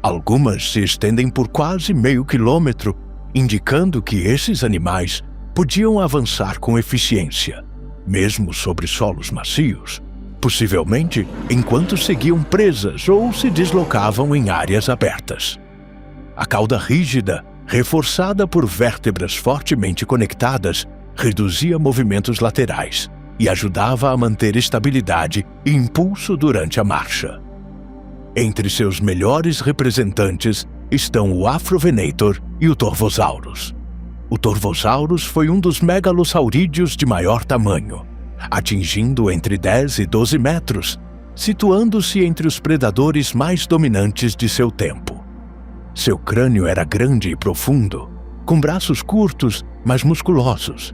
Algumas se estendem por quase meio quilômetro, indicando que esses animais podiam avançar com eficiência, mesmo sobre solos macios, possivelmente enquanto seguiam presas ou se deslocavam em áreas abertas. A cauda rígida, reforçada por vértebras fortemente conectadas, reduzia movimentos laterais e ajudava a manter estabilidade e impulso durante a marcha. Entre seus melhores representantes estão o Afrovenator e o Torvosaurus. O Torvosaurus foi um dos megalosaurídeos de maior tamanho, atingindo entre 10 e 12 metros, situando-se entre os predadores mais dominantes de seu tempo. Seu crânio era grande e profundo, com braços curtos, mas musculosos.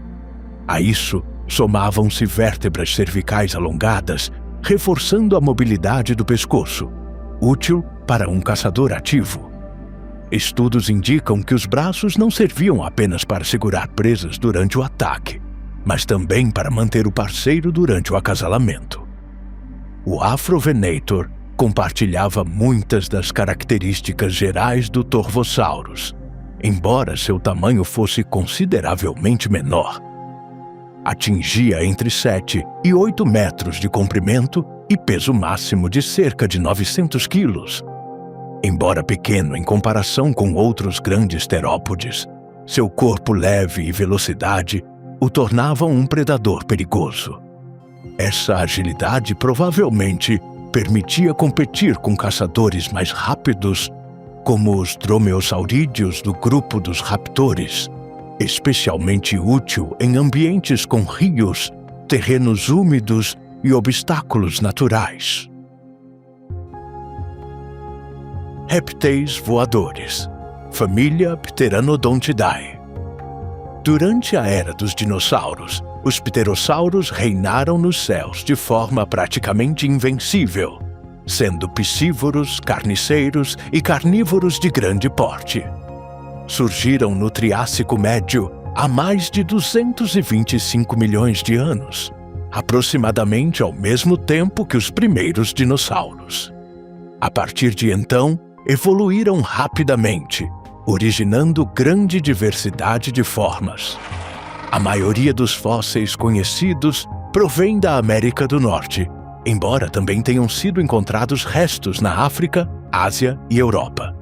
A isso somavam-se vértebras cervicais alongadas, reforçando a mobilidade do pescoço, útil para um caçador ativo. Estudos indicam que os braços não serviam apenas para segurar presas durante o ataque, mas também para manter o parceiro durante o acasalamento. O Afrovenator compartilhava muitas das características gerais do Torvosaurus, embora seu tamanho fosse consideravelmente menor. Atingia entre 7 e 8 metros de comprimento e peso máximo de cerca de 900 quilos. Embora pequeno em comparação com outros grandes terópodes, seu corpo leve e velocidade o tornavam um predador perigoso. Essa agilidade provavelmente permitia competir com caçadores mais rápidos, como os dromeosaurídeos do grupo dos raptores, especialmente útil em ambientes com rios, terrenos úmidos e obstáculos naturais. Répteis voadores, família Pteranodontidae. Durante a era dos dinossauros, os pterossauros reinaram nos céus de forma praticamente invencível, sendo piscívoros, carniceiros e carnívoros de grande porte. Surgiram no Triássico Médio há mais de 225 milhões de anos, aproximadamente ao mesmo tempo que os primeiros dinossauros. A partir de então, evoluíram rapidamente, originando grande diversidade de formas. A maioria dos fósseis conhecidos provém da América do Norte, embora também tenham sido encontrados restos na África, Ásia e Europa.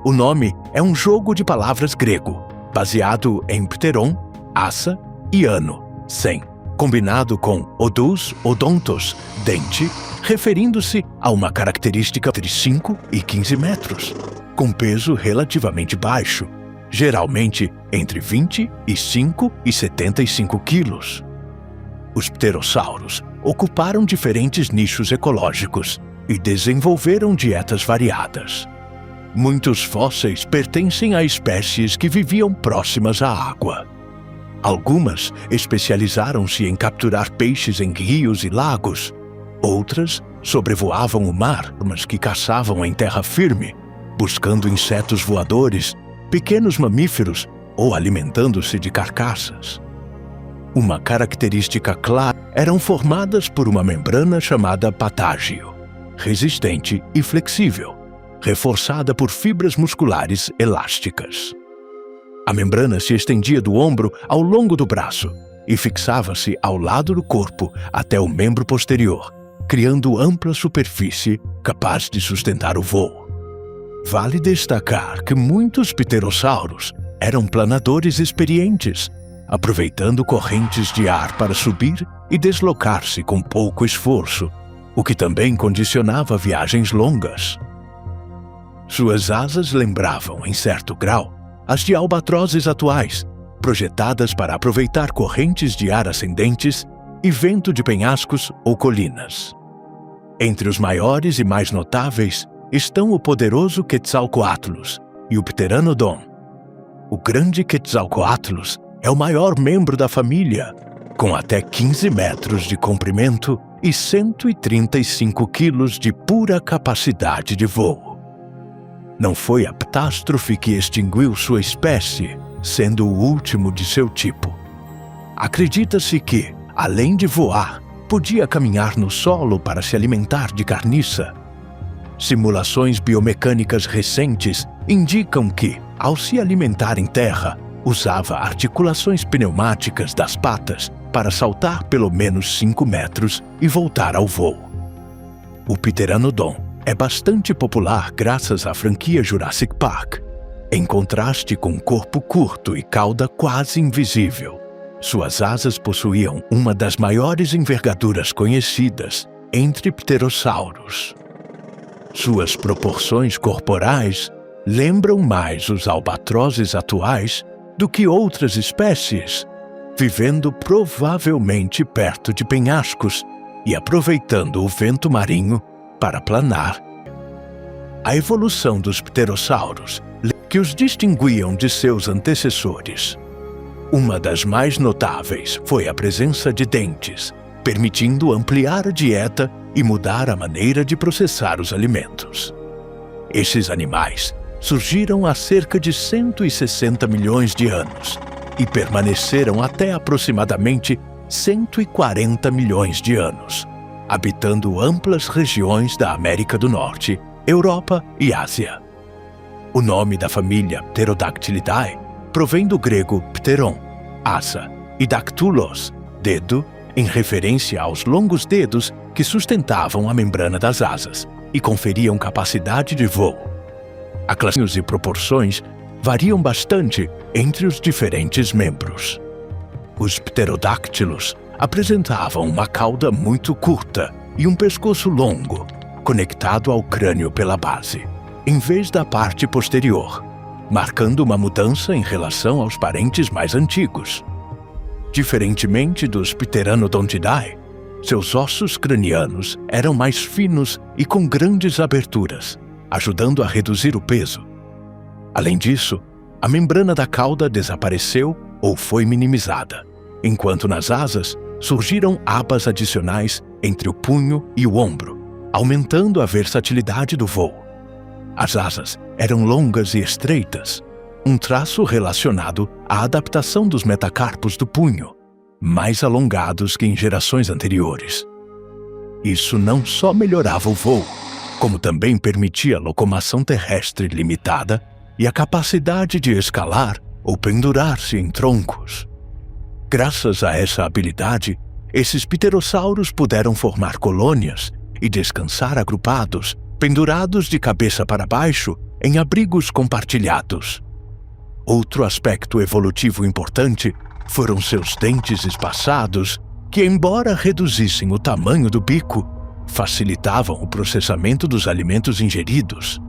O nome é um jogo de palavras grego, baseado em pteron, assa, e ano, 100, combinado com odus, odontos, dente, referindo-se a uma característica entre 5 e 15 metros, com peso relativamente baixo, geralmente entre 25 e 75 quilos. Os pterossauros ocuparam diferentes nichos ecológicos e desenvolveram dietas variadas. Muitos fósseis pertencem a espécies que viviam próximas à água. Algumas especializaram-se em capturar peixes em rios e lagos. Outras sobrevoavam o mar, mas que caçavam em terra firme, buscando insetos voadores, pequenos mamíferos ou alimentando-se de carcaças. Uma característica clara: eram formadas por uma membrana chamada patágio, resistente e flexível, reforçada por fibras musculares elásticas. A membrana se estendia do ombro ao longo do braço e fixava-se ao lado do corpo até o membro posterior, criando ampla superfície capaz de sustentar o voo. Vale destacar que muitos pterossauros eram planadores experientes, aproveitando correntes de ar para subir e deslocar-se com pouco esforço, o que também condicionava viagens longas. Suas asas lembravam, em certo grau, as de albatrozes atuais, projetadas para aproveitar correntes de ar ascendentes e vento de penhascos ou colinas. Entre os maiores e mais notáveis estão o poderoso Quetzalcoatlus e o Pteranodon. O grande Quetzalcoatlus é o maior membro da família, com até 15 metros de comprimento e 135 quilos de pura capacidade de voo. Não foi a catástrofe que extinguiu sua espécie, sendo o último de seu tipo. Acredita-se que, além de voar, podia caminhar no solo para se alimentar de carniça. Simulações biomecânicas recentes indicam que, ao se alimentar em terra, usava articulações pneumáticas das patas para saltar pelo menos 5 metros e voltar ao voo. O Pteranodon é bastante popular graças à franquia Jurassic Park, em contraste com um corpo curto e cauda quase invisível. Suas asas possuíam uma das maiores envergaduras conhecidas entre pterossauros. Suas proporções corporais lembram mais os albatrozes atuais do que outras espécies, vivendo provavelmente perto de penhascos e aproveitando o vento marinho para planar. A evolução dos pterossauros que os distinguiam de seus antecessores. Uma das mais notáveis foi a presença de dentes, permitindo ampliar a dieta e mudar a maneira de processar os alimentos. Esses animais surgiram há cerca de 160 milhões de anos e permaneceram até aproximadamente 140 milhões de anos, habitando amplas regiões da América do Norte, Europa e Ásia. O nome da família Pterodactylidae provém do grego pteron, asa, e dactylos, dedo, em referência aos longos dedos que sustentavam a membrana das asas e conferiam capacidade de voo. As classes e proporções variam bastante entre os diferentes membros. Os pterodáctilos apresentavam uma cauda muito curta e um pescoço longo, conectado ao crânio pela base, em vez da parte posterior, marcando uma mudança em relação aos parentes mais antigos. Diferentemente dos Pteranodontidae, seus ossos cranianos eram mais finos e com grandes aberturas, ajudando a reduzir o peso. Além disso, a membrana da cauda desapareceu ou foi minimizada, enquanto nas asas surgiram abas adicionais entre o punho e o ombro, aumentando a versatilidade do voo. As asas eram longas e estreitas, um traço relacionado à adaptação dos metacarpos do punho, mais alongados que em gerações anteriores. Isso não só melhorava o voo, como também permitia a locomoção terrestre limitada e a capacidade de escalar ou pendurar-se em troncos. Graças a essa habilidade, esses pterossauros puderam formar colônias e descansar agrupados, pendurados de cabeça para baixo em abrigos compartilhados. Outro aspecto evolutivo importante foram seus dentes espaçados, que, embora reduzissem o tamanho do bico, facilitavam o processamento dos alimentos ingeridos.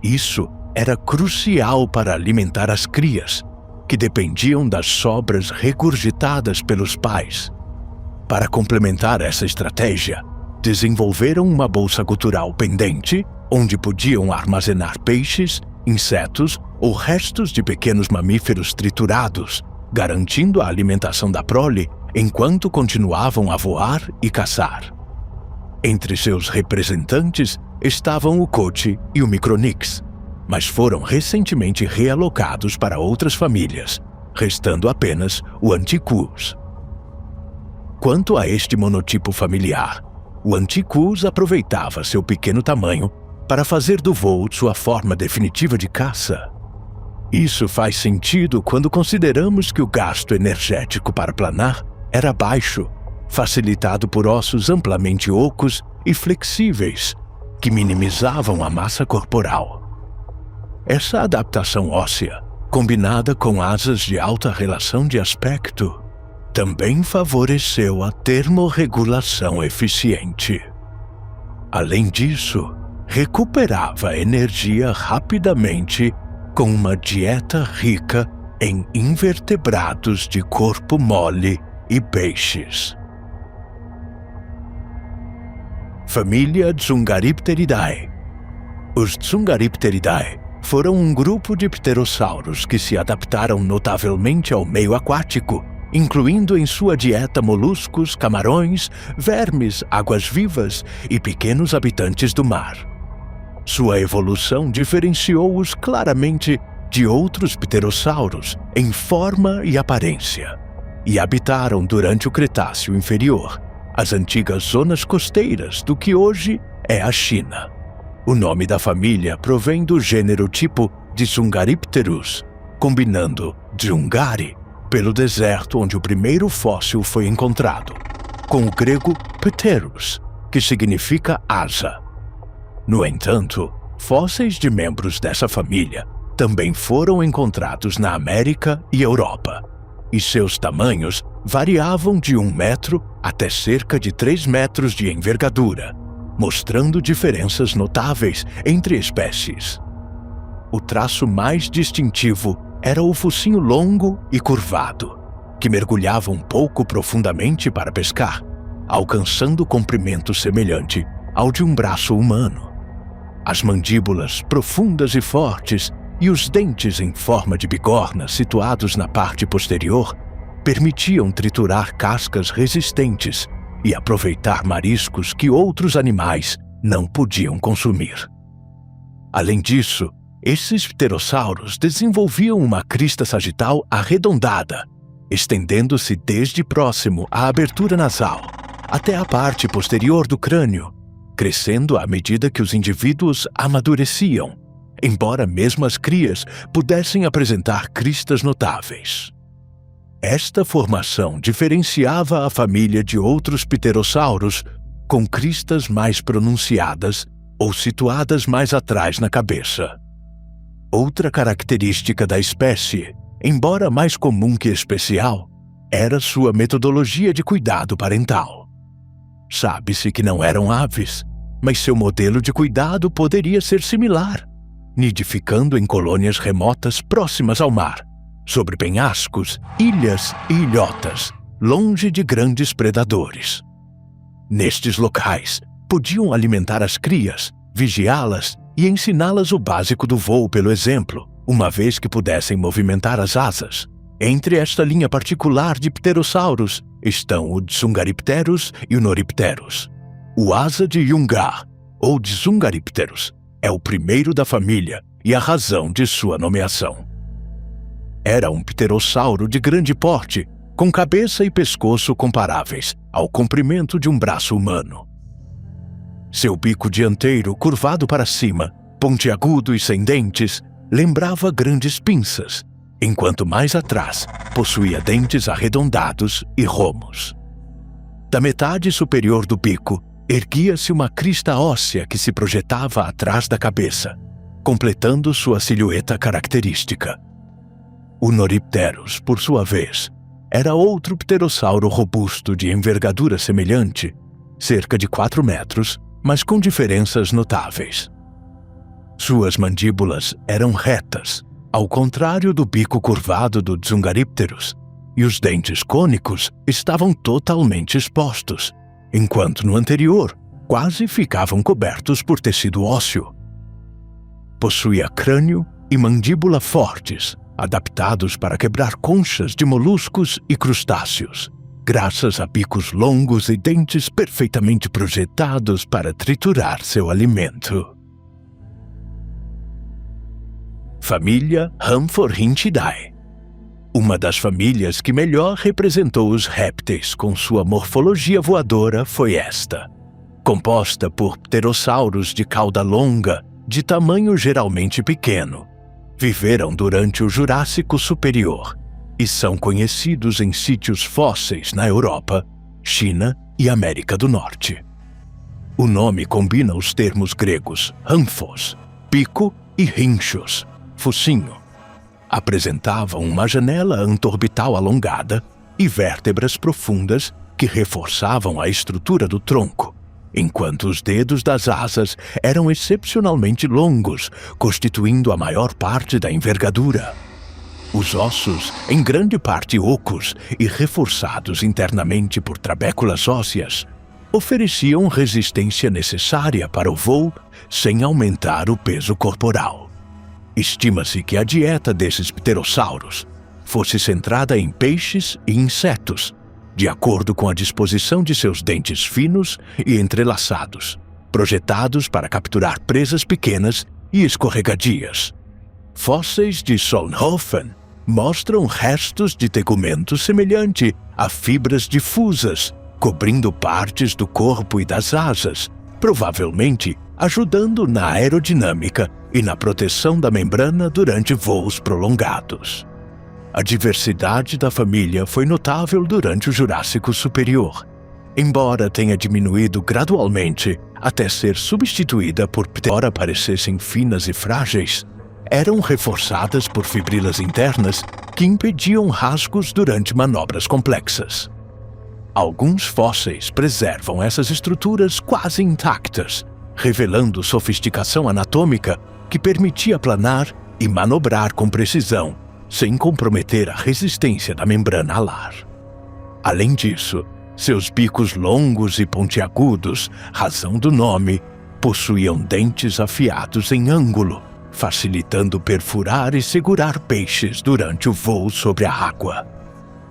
Isso era crucial para alimentar as crias, que dependiam das sobras regurgitadas pelos pais. Para complementar essa estratégia, desenvolveram uma bolsa gutural pendente, onde podiam armazenar peixes, insetos ou restos de pequenos mamíferos triturados, garantindo a alimentação da prole enquanto continuavam a voar e caçar. Entre seus representantes estavam o Coati e o Micronix, mas foram recentemente realocados para outras famílias, restando apenas o Antiquus. Quanto a este monotipo familiar, o Antiquus aproveitava seu pequeno tamanho para fazer do voo sua forma definitiva de caça. Isso faz sentido quando consideramos que o gasto energético para planar era baixo, facilitado por ossos amplamente ocos e flexíveis, que minimizavam a massa corporal. Essa adaptação óssea, combinada com asas de alta relação de aspecto, também favoreceu a termorregulação eficiente. Além disso, recuperava energia rapidamente com uma dieta rica em invertebrados de corpo mole e peixes. Família Zungaripteridae. Os Zungaripteridae foram um grupo de pterossauros que se adaptaram notavelmente ao meio aquático, incluindo em sua dieta moluscos, camarões, vermes, águas-vivas e pequenos habitantes do mar. Sua evolução diferenciou-os claramente de outros pterossauros em forma e aparência, e habitaram durante o Cretáceo Inferior, as antigas zonas costeiras do que hoje é a China. O nome da família provém do gênero tipo de Zungaripterus, combinando Dzungari, pelo deserto onde o primeiro fóssil foi encontrado, com o grego pteros, que significa asa. No entanto, fósseis de membros dessa família também foram encontrados na América e Europa, e seus tamanhos variavam de 1 metro até cerca de 3 metros de envergadura, mostrando diferenças notáveis entre espécies. O traço mais distintivo era o focinho longo e curvado, que mergulhava um pouco profundamente para pescar, alcançando comprimento semelhante ao de um braço humano. As mandíbulas profundas e fortes e os dentes em forma de bigorna situados na parte posterior permitiam triturar cascas resistentes e aproveitar mariscos que outros animais não podiam consumir. Além disso, esses pterossauros desenvolviam uma crista sagital arredondada, estendendo-se desde próximo à abertura nasal até a parte posterior do crânio, crescendo à medida que os indivíduos amadureciam, embora mesmo as crias pudessem apresentar cristas notáveis. Esta formação diferenciava a família de outros pterossauros com cristas mais pronunciadas ou situadas mais atrás na cabeça. Outra característica da espécie, embora mais comum que especial, era sua metodologia de cuidado parental. Sabe-se que não eram aves, mas seu modelo de cuidado poderia ser similar, nidificando em colônias remotas próximas ao mar, sobre penhascos, ilhas e ilhotas, longe de grandes predadores. Nestes locais, podiam alimentar as crias, vigiá-las e ensiná-las o básico do voo pelo exemplo, uma vez que pudessem movimentar as asas. Entre esta linha particular de pterossauros estão o Zungaripterus e o Noripterus. O asa de Yungar, ou de Zungaripterus, é o primeiro da família e a razão de sua nomeação. Era um pterossauro de grande porte, com cabeça e pescoço comparáveis ao comprimento de um braço humano. Seu bico dianteiro, curvado para cima, pontiagudo e sem dentes, lembrava grandes pinças, enquanto mais atrás possuía dentes arredondados e romos. Da metade superior do bico, erguia-se uma crista óssea que se projetava atrás da cabeça, completando sua silhueta característica. O Noripterus, por sua vez, era outro pterossauro robusto de envergadura semelhante, cerca de 4 metros, mas com diferenças notáveis. Suas mandíbulas eram retas, ao contrário do bico curvado do Zungaripterus, e os dentes cônicos estavam totalmente expostos, enquanto no anterior quase ficavam cobertos por tecido ósseo. Possuía crânio e mandíbula fortes, adaptados para quebrar conchas de moluscos e crustáceos, graças a bicos longos e dentes perfeitamente projetados para triturar seu alimento. Família Rhamphorhynchidae. Uma das famílias que melhor representou os répteis com sua morfologia voadora foi esta. Composta por pterossauros de cauda longa, de tamanho geralmente pequeno. Viveram durante o Jurássico Superior e são conhecidos em sítios fósseis na Europa, China e América do Norte. O nome combina os termos gregos rhamphos, pico, e rhinchos, focinho. Apresentavam uma janela antorbital alongada e vértebras profundas que reforçavam a estrutura do tronco, enquanto os dedos das asas eram excepcionalmente longos, constituindo a maior parte da envergadura. Os ossos, em grande parte ocos e reforçados internamente por trabéculas ósseas, ofereciam resistência necessária para o voo sem aumentar o peso corporal. Estima-se que a dieta desses pterossauros fosse centrada em peixes e insetos, de acordo com a disposição de seus dentes finos e entrelaçados, projetados para capturar presas pequenas e escorregadias. Fósseis de Solnhofen mostram restos de tegumento semelhante a fibras difusas, cobrindo partes do corpo e das asas, provavelmente ajudando na aerodinâmica e na proteção da membrana durante voos prolongados. A diversidade da família foi notável durante o Jurássico Superior, embora tenha diminuído gradualmente até ser substituída por ora parecessem finas e frágeis, eram reforçadas por fibrilas internas que impediam rasgos durante manobras complexas. Alguns fósseis preservam essas estruturas quase intactas, revelando sofisticação anatômica que permitia planar e manobrar com precisão, sem comprometer a resistência da membrana alar. Além disso, seus bicos longos e pontiagudos, razão do nome, possuíam dentes afiados em ângulo, facilitando perfurar e segurar peixes durante o voo sobre a água.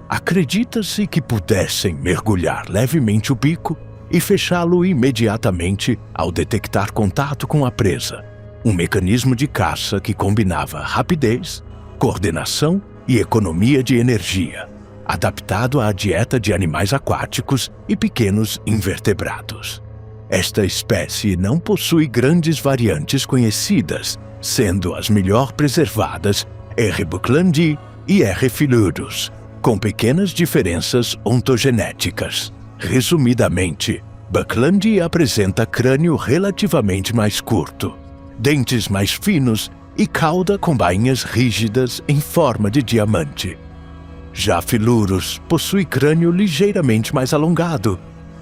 Acredita-se que pudessem mergulhar levemente o bico e fechá-lo imediatamente ao detectar contato com a presa, um mecanismo de caça que combinava rapidez, coordenação e economia de energia, adaptado à dieta de animais aquáticos e pequenos invertebrados. Esta espécie não possui grandes variantes conhecidas, sendo as melhor preservadas R. bucklandi e R. philurus, com pequenas diferenças ontogenéticas. Resumidamente, bucklandi apresenta crânio relativamente mais curto, dentes mais finos e cauda com bainhas rígidas em forma de diamante. Já Philurus possui crânio ligeiramente mais alongado,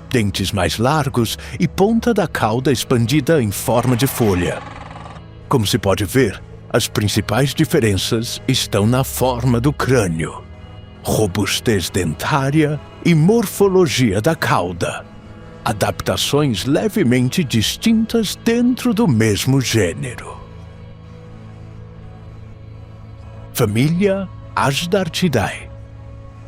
dentes mais largos e ponta da cauda expandida em forma de folha. Como se pode ver, as principais diferenças estão na forma do crânio, robustez dentária e morfologia da cauda, adaptações levemente distintas dentro do mesmo gênero. Família Asdartidae.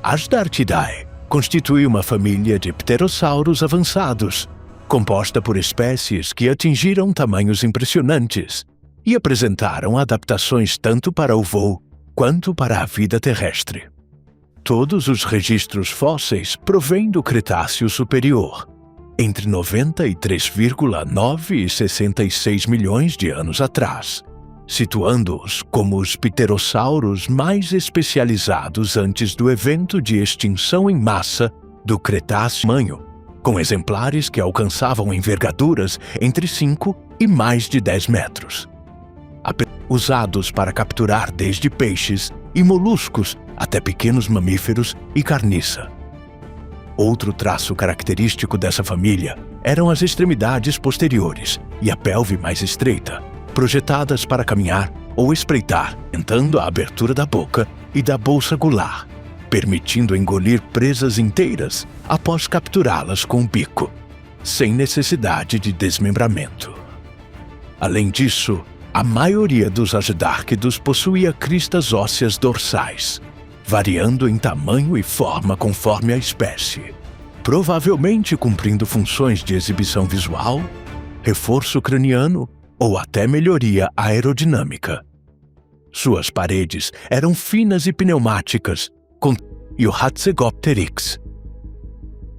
Asdartidae constitui uma família de pterossauros avançados, composta por espécies que atingiram tamanhos impressionantes e apresentaram adaptações tanto para o voo quanto para a vida terrestre. Todos os registros fósseis provêm do Cretáceo Superior, entre 93,9 e 66 milhões de anos atrás, situando-os como os pterossauros mais especializados antes do evento de extinção em massa do Cretáceo Tamanho, com exemplares que alcançavam envergaduras entre 5 e mais de 10 metros. Usados para capturar desde peixes e moluscos até pequenos mamíferos e carniça. Outro traço característico dessa família eram as extremidades posteriores e a pelve mais estreita, projetadas para caminhar ou espreitar, aumentando a abertura da boca e da bolsa gular, permitindo engolir presas inteiras após capturá-las com o bico, sem necessidade de desmembramento. Além disso, a maioria dos agedárquidos possuía cristas ósseas dorsais, variando em tamanho e forma conforme a espécie, provavelmente cumprindo funções de exibição visual, reforço craniano ou até melhoria aerodinâmica. Suas paredes eram finas e pneumáticas, e o Hatzegopteryx.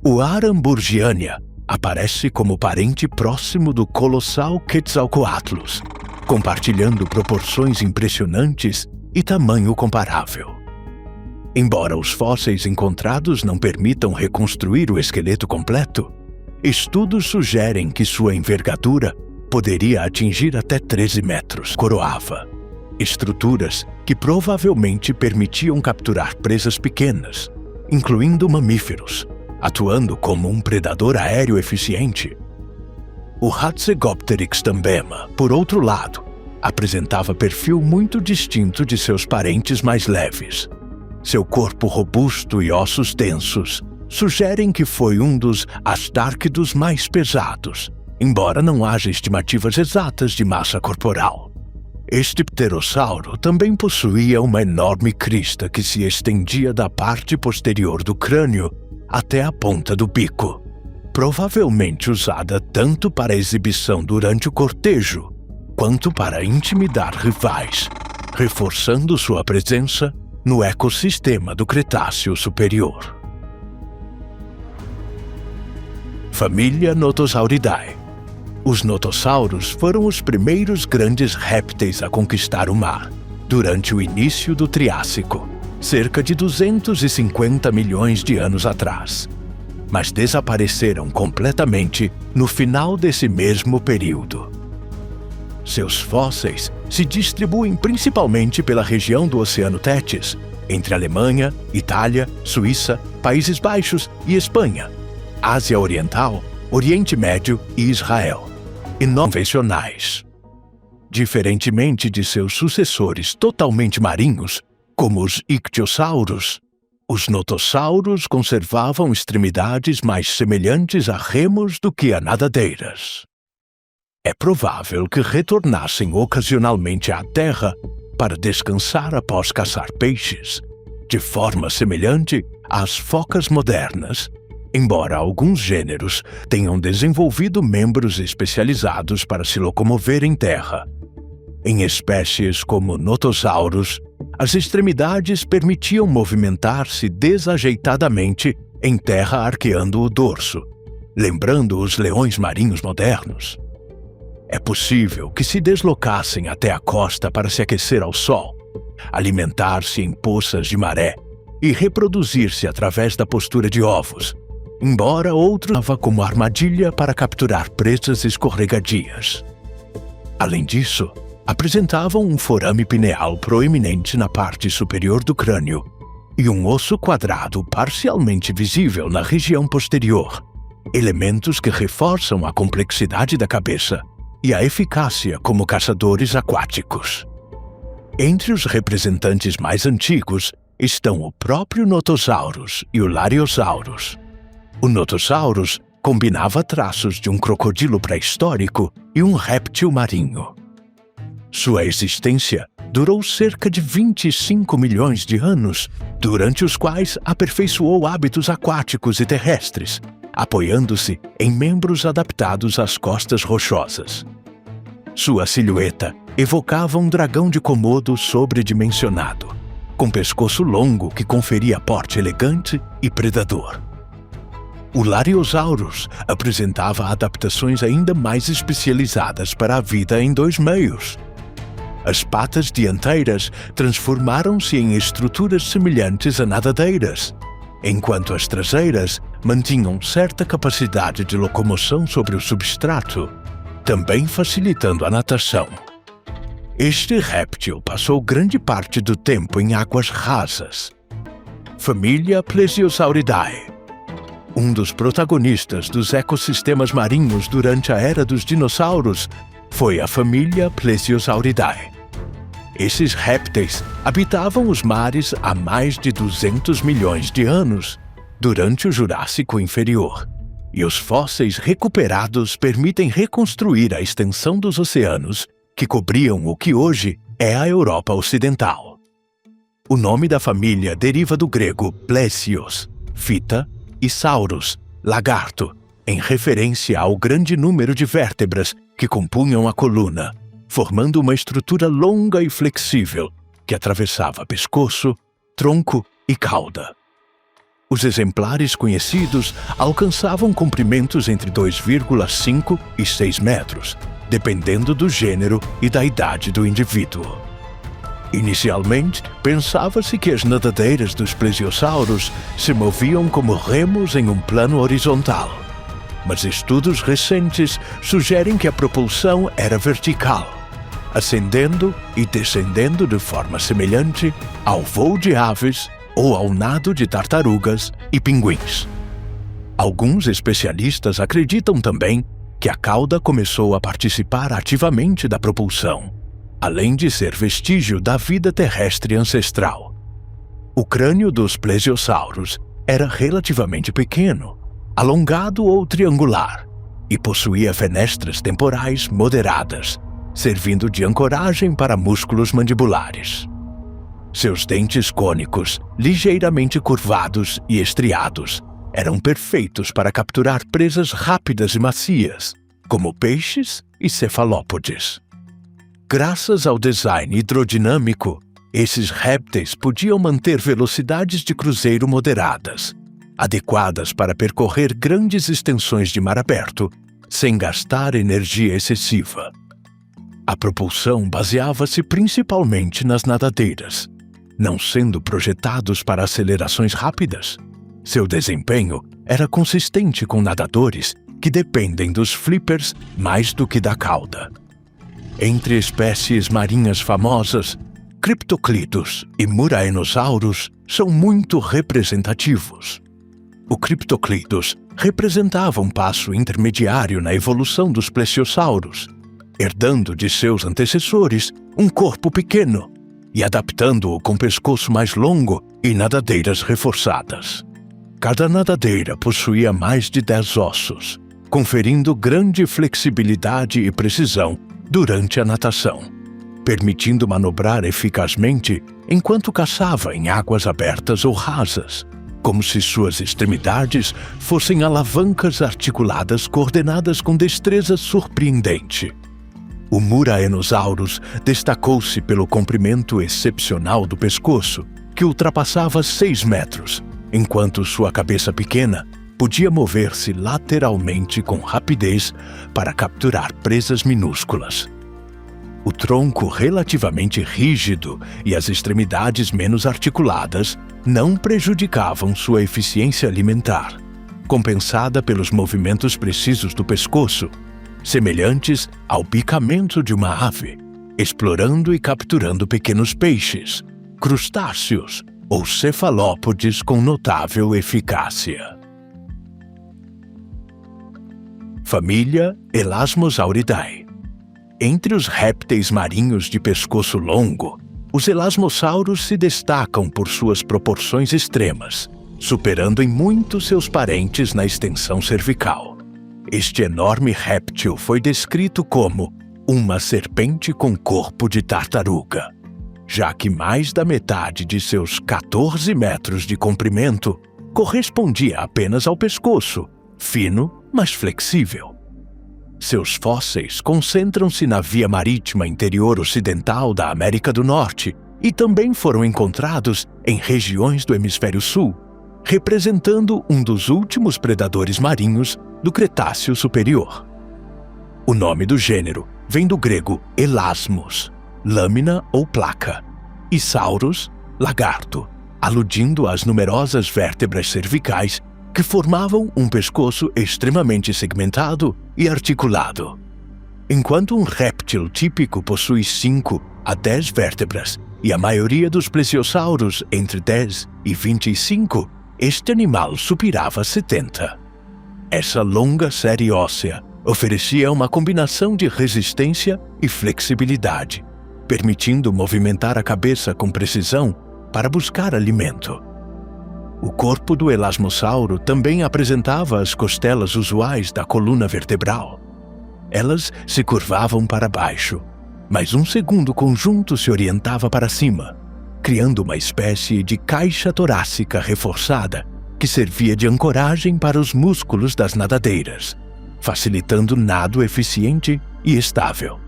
O Aramburgiania aparece como parente próximo do colossal Quetzalcoatlus, compartilhando proporções impressionantes e tamanho comparável. Embora os fósseis encontrados não permitam reconstruir o esqueleto completo, estudos sugerem que sua envergadura poderia atingir até 13 metros. Coroava estruturas que provavelmente permitiam capturar presas pequenas, incluindo mamíferos, atuando como um predador aéreo eficiente. O Hatzegopteryx tambema, por outro lado, apresentava perfil muito distinto de seus parentes mais leves. Seu corpo robusto e ossos densos sugerem que foi um dos astárquidos mais pesados, embora não haja estimativas exatas de massa corporal. Este pterossauro também possuía uma enorme crista que se estendia da parte posterior do crânio até a ponta do bico, provavelmente usada tanto para exibição durante o cortejo quanto para intimidar rivais, reforçando sua presença no ecossistema do Cretáceo Superior. Família Notosauridae. Os notossauros foram os primeiros grandes répteis a conquistar o mar, durante o início do Triássico, cerca de 250 milhões de anos atrás, mas desapareceram completamente no final desse mesmo período. Seus fósseis se distribuem principalmente pela região do Oceano Tétis, entre Alemanha, Itália, Suíça, Países Baixos e Espanha, Ásia Oriental, Oriente Médio e Israel, e não convencionais. Diferentemente de seus sucessores totalmente marinhos, como os ictiossauros, os notossauros conservavam extremidades mais semelhantes a remos do que a nadadeiras. É provável que retornassem ocasionalmente à terra para descansar após caçar peixes, de forma semelhante às focas modernas, embora alguns gêneros tenham desenvolvido membros especializados para se locomover em terra. Em espécies como notossauros, as extremidades permitiam movimentar-se desajeitadamente em terra arqueando o dorso, lembrando os leões marinhos modernos. É possível que se deslocassem até a costa para se aquecer ao sol, alimentar-se em poças de maré e reproduzir-se através da postura de ovos, embora outros usavam como armadilha para capturar presas escorregadias. Além disso, apresentavam um forame pineal proeminente na parte superior do crânio e um osso quadrado parcialmente visível na região posterior, elementos que reforçam a complexidade da cabeça e a eficácia como caçadores aquáticos. Entre os representantes mais antigos estão o próprio Notosaurus e o Lariosaurus. O Notosaurus combinava traços de um crocodilo pré-histórico e um réptil marinho. Sua existência durou cerca de 25 milhões de anos, durante os quais aperfeiçoou hábitos aquáticos e terrestres, apoiando-se em membros adaptados às costas rochosas. Sua silhueta evocava um dragão de Komodo sobredimensionado, com pescoço longo que conferia porte elegante e predador. O Lariosaurus apresentava adaptações ainda mais especializadas para a vida em dois meios. As patas dianteiras transformaram-se em estruturas semelhantes a nadadeiras, enquanto as traseiras mantinham certa capacidade de locomoção sobre o substrato, também facilitando a natação. Este réptil passou grande parte do tempo em águas rasas. Família Plesiosauridae. Um dos protagonistas dos ecossistemas marinhos durante a era dos dinossauros foi a família Plesiosauridae. Esses répteis habitavam os mares há mais de 200 milhões de anos, durante o Jurássico Inferior, e os fósseis recuperados permitem reconstruir a extensão dos oceanos que cobriam o que hoje é a Europa Ocidental. O nome da família deriva do grego plesios, fita, e sauros, lagarto, em referência ao grande número de vértebras que compunham a coluna, formando uma estrutura longa e flexível que atravessava pescoço, tronco e cauda. Os exemplares conhecidos alcançavam comprimentos entre 2,5 e 6 metros, dependendo do gênero e da idade do indivíduo. Inicialmente, pensava-se que as nadadeiras dos plesiosauros se moviam como remos em um plano horizontal, mas estudos recentes sugerem que a propulsão era vertical, ascendendo e descendendo de forma semelhante ao voo de aves ou ao nado de tartarugas e pinguins. Alguns especialistas acreditam também que a cauda começou a participar ativamente da propulsão, além de ser vestígio da vida terrestre ancestral. O crânio dos plesiosauros era relativamente pequeno, alongado ou triangular, e possuía fenestras temporais moderadas, servindo de ancoragem para músculos mandibulares. Seus dentes cônicos, ligeiramente curvados e estriados, eram perfeitos para capturar presas rápidas e macias, como peixes e cefalópodes. Graças ao design hidrodinâmico, esses répteis podiam manter velocidades de cruzeiro moderadas, adequadas para percorrer grandes extensões de mar aberto, sem gastar energia excessiva. A propulsão baseava-se principalmente nas nadadeiras, não sendo projetados para acelerações rápidas. Seu desempenho era consistente com nadadores que dependem dos flippers mais do que da cauda. Entre espécies marinhas famosas, Cryptoclidos e Muraenosaurus são muito representativos. O Cryptoclidos representava um passo intermediário na evolução dos plesiosauros, herdando de seus antecessores um corpo pequeno e adaptando-o com pescoço mais longo e nadadeiras reforçadas. Cada nadadeira possuía mais de 10 ossos, conferindo grande flexibilidade e precisão durante a natação, permitindo manobrar eficazmente enquanto caçava em águas abertas ou rasas, como se suas extremidades fossem alavancas articuladas coordenadas com destreza surpreendente. O Muraenosaurus destacou-se pelo comprimento excepcional do pescoço, que ultrapassava 6 metros, enquanto sua cabeça pequena podia mover-se lateralmente com rapidez para capturar presas minúsculas. O tronco relativamente rígido e as extremidades menos articuladas não prejudicavam sua eficiência alimentar, compensada pelos movimentos precisos do pescoço, semelhantes ao bicamento de uma ave, explorando e capturando pequenos peixes, crustáceos ou cefalópodes com notável eficácia. Família Elasmosauridae. Entre os répteis marinhos de pescoço longo, os elasmossauros se destacam por suas proporções extremas, superando em muito seus parentes na extensão cervical. Este enorme réptil foi descrito como uma serpente com corpo de tartaruga, já que mais da metade de seus 14 metros de comprimento correspondia apenas ao pescoço, fino, mas flexível. Seus fósseis concentram-se na via marítima interior ocidental da América do Norte e também foram encontrados em regiões do Hemisfério Sul, representando um dos últimos predadores marinhos do Cretáceo Superior. O nome do gênero vem do grego elasmos, lâmina ou placa, e sauros, lagarto, aludindo às numerosas vértebras cervicais que formavam um pescoço extremamente segmentado e articulado. Enquanto um réptil típico possui 5 a 10 vértebras e a maioria dos plesiosauros entre 10 e 25, este animal supirava 70. Essa longa série óssea oferecia uma combinação de resistência e flexibilidade, permitindo movimentar a cabeça com precisão para buscar alimento. O corpo do elasmossauro também apresentava as costelas usuais da coluna vertebral. Elas se curvavam para baixo, mas um segundo conjunto se orientava para cima, criando uma espécie de caixa torácica reforçada que servia de ancoragem para os músculos das nadadeiras, facilitando nado eficiente e estável.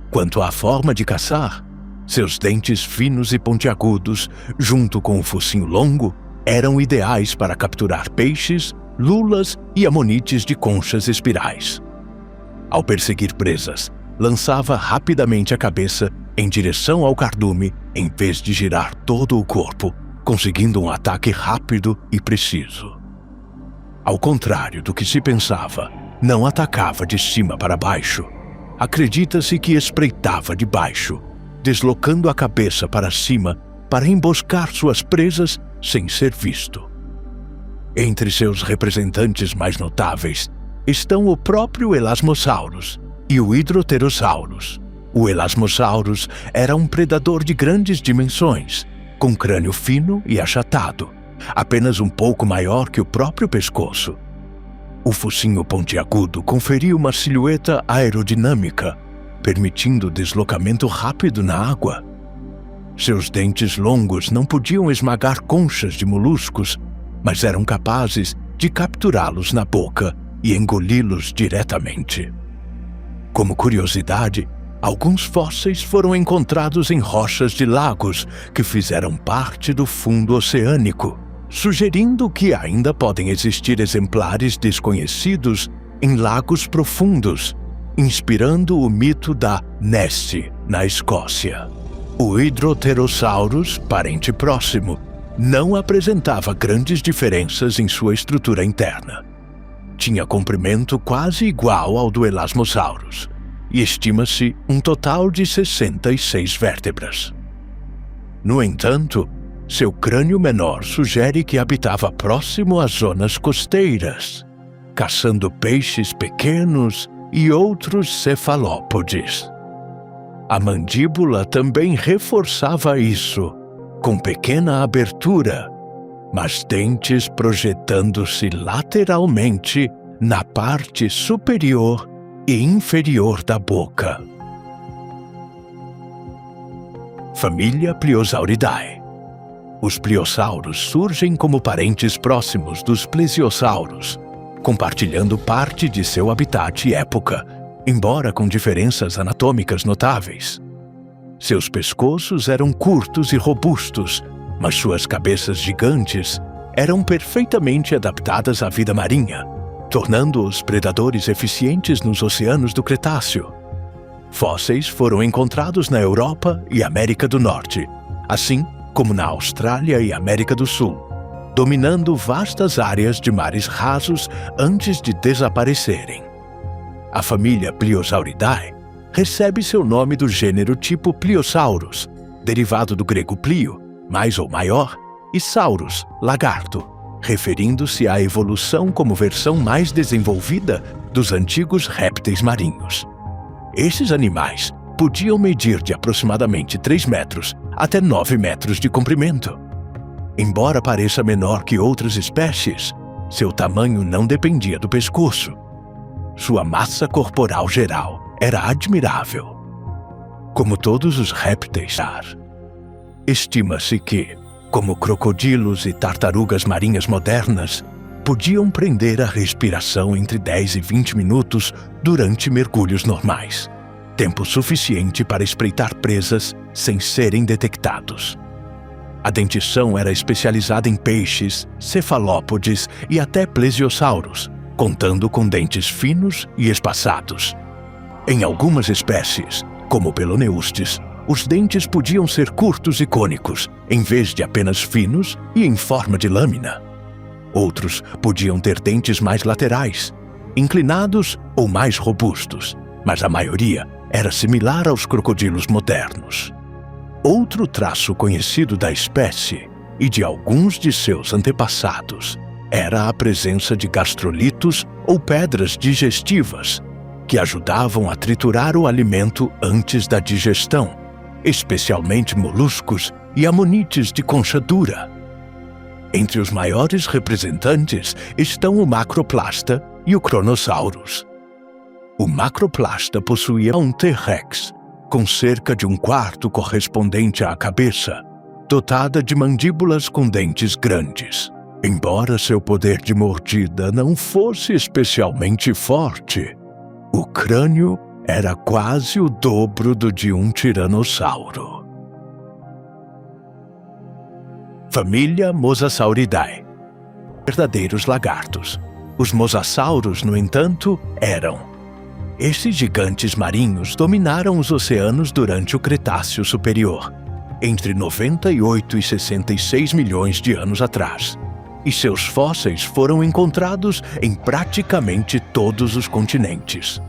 Quanto à forma de caçar, seus dentes finos e pontiagudos, junto com o focinho longo, eram ideais para capturar peixes, lulas e amonites de conchas espirais. Ao perseguir presas, lançava rapidamente a cabeça em direção ao cardume em vez de girar todo o corpo, conseguindo um ataque rápido e preciso. Ao contrário do que se pensava, não atacava de cima para baixo. Acredita-se que espreitava de baixo, deslocando a cabeça para cima para emboscar suas presas sem ser visto. Entre seus representantes mais notáveis estão o próprio Elasmosaurus e o Hydroterosaurus. O Elasmosaurus era um predador de grandes dimensões, com crânio fino e achatado, apenas um pouco maior que o próprio pescoço. O focinho pontiagudo conferia uma silhueta aerodinâmica, permitindo deslocamento rápido na água. Seus dentes longos não podiam esmagar conchas de moluscos, mas eram capazes de capturá-los na boca e engoli-los diretamente. Como curiosidade, alguns fósseis foram encontrados em rochas de lagos que fizeram parte do fundo oceânico, sugerindo que ainda podem existir exemplares desconhecidos em lagos profundos, inspirando o mito da Nessie, na Escócia. O Hydroterosaurus, parente próximo, não apresentava grandes diferenças em sua estrutura interna. Tinha comprimento quase igual ao do Elasmosaurus, e estima-se um total de 66 vértebras. No entanto, seu crânio menor sugere que habitava próximo às zonas costeiras, caçando peixes pequenos e outros cefalópodes. A mandíbula também reforçava isso, com pequena abertura, mas dentes projetando-se lateralmente na parte superior e inferior da boca. Família Pliosauridae. Os pliosauros surgem como parentes próximos dos plesiosauros, compartilhando parte de seu habitat e época, embora com diferenças anatômicas notáveis. Seus pescoços eram curtos e robustos, mas suas cabeças gigantes eram perfeitamente adaptadas à vida marinha, tornando-os predadores eficientes nos oceanos do Cretáceo. Fósseis foram encontrados na Europa e América do Norte, assim como na Austrália e América do Sul, dominando vastas áreas de mares rasos antes de desaparecerem. A família Pliosauridae recebe seu nome do gênero tipo Pliosaurus, derivado do grego plio, mais ou maior, e saurus, lagarto, referindo-se à evolução como versão mais desenvolvida dos antigos répteis marinhos. Esses animais podiam medir de aproximadamente 3 metros até 9 metros de comprimento. Embora pareça menor que outras espécies, seu tamanho não dependia do pescoço. Sua massa corporal geral era admirável. Como todos os répteis, estima-se que, como crocodilos e tartarugas marinhas modernas, podiam prender a respiração entre 10 e 20 minutos durante mergulhos normais, tempo suficiente para espreitar presas sem serem detectados. A dentição era especializada em peixes, cefalópodes e até plesiosauros, contando com dentes finos e espaçados. Em algumas espécies, como Peloneustes, os dentes podiam ser curtos e cônicos, em vez de apenas finos e em forma de lâmina. Outros podiam ter dentes mais laterais, inclinados ou mais robustos, mas a maioria era similar aos crocodilos modernos. Outro traço conhecido da espécie e de alguns de seus antepassados era a presença de gastrolitos ou pedras digestivas, que ajudavam a triturar o alimento antes da digestão, especialmente moluscos e amonites de concha dura. Entre os maiores representantes estão o Macroplasta e o Kronosaurus. O Macroplasta possuía um T-Rex, com cerca de um quarto correspondente à cabeça, dotada de mandíbulas com dentes grandes. Embora seu poder de mordida não fosse especialmente forte, o crânio era quase o dobro do de um tiranossauro. Família Mosasauridae. Verdadeiros lagartos. Os mosassauros, no entanto, eram. Esses gigantes marinhos dominaram os oceanos durante o Cretáceo Superior, entre 98 e 66 milhões de anos atrás, e seus fósseis foram encontrados em praticamente todos os continentes.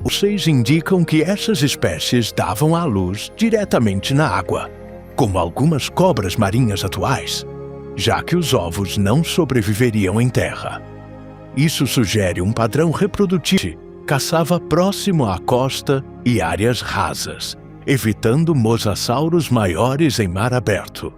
Os fósseis indicam que essas espécies davam à luz diretamente na água, como algumas cobras marinhas atuais, já que os ovos não sobreviveriam em terra. Isso sugere um padrão reprodutivo. Caçava próximo à costa e áreas rasas, evitando mosassauros maiores em mar aberto.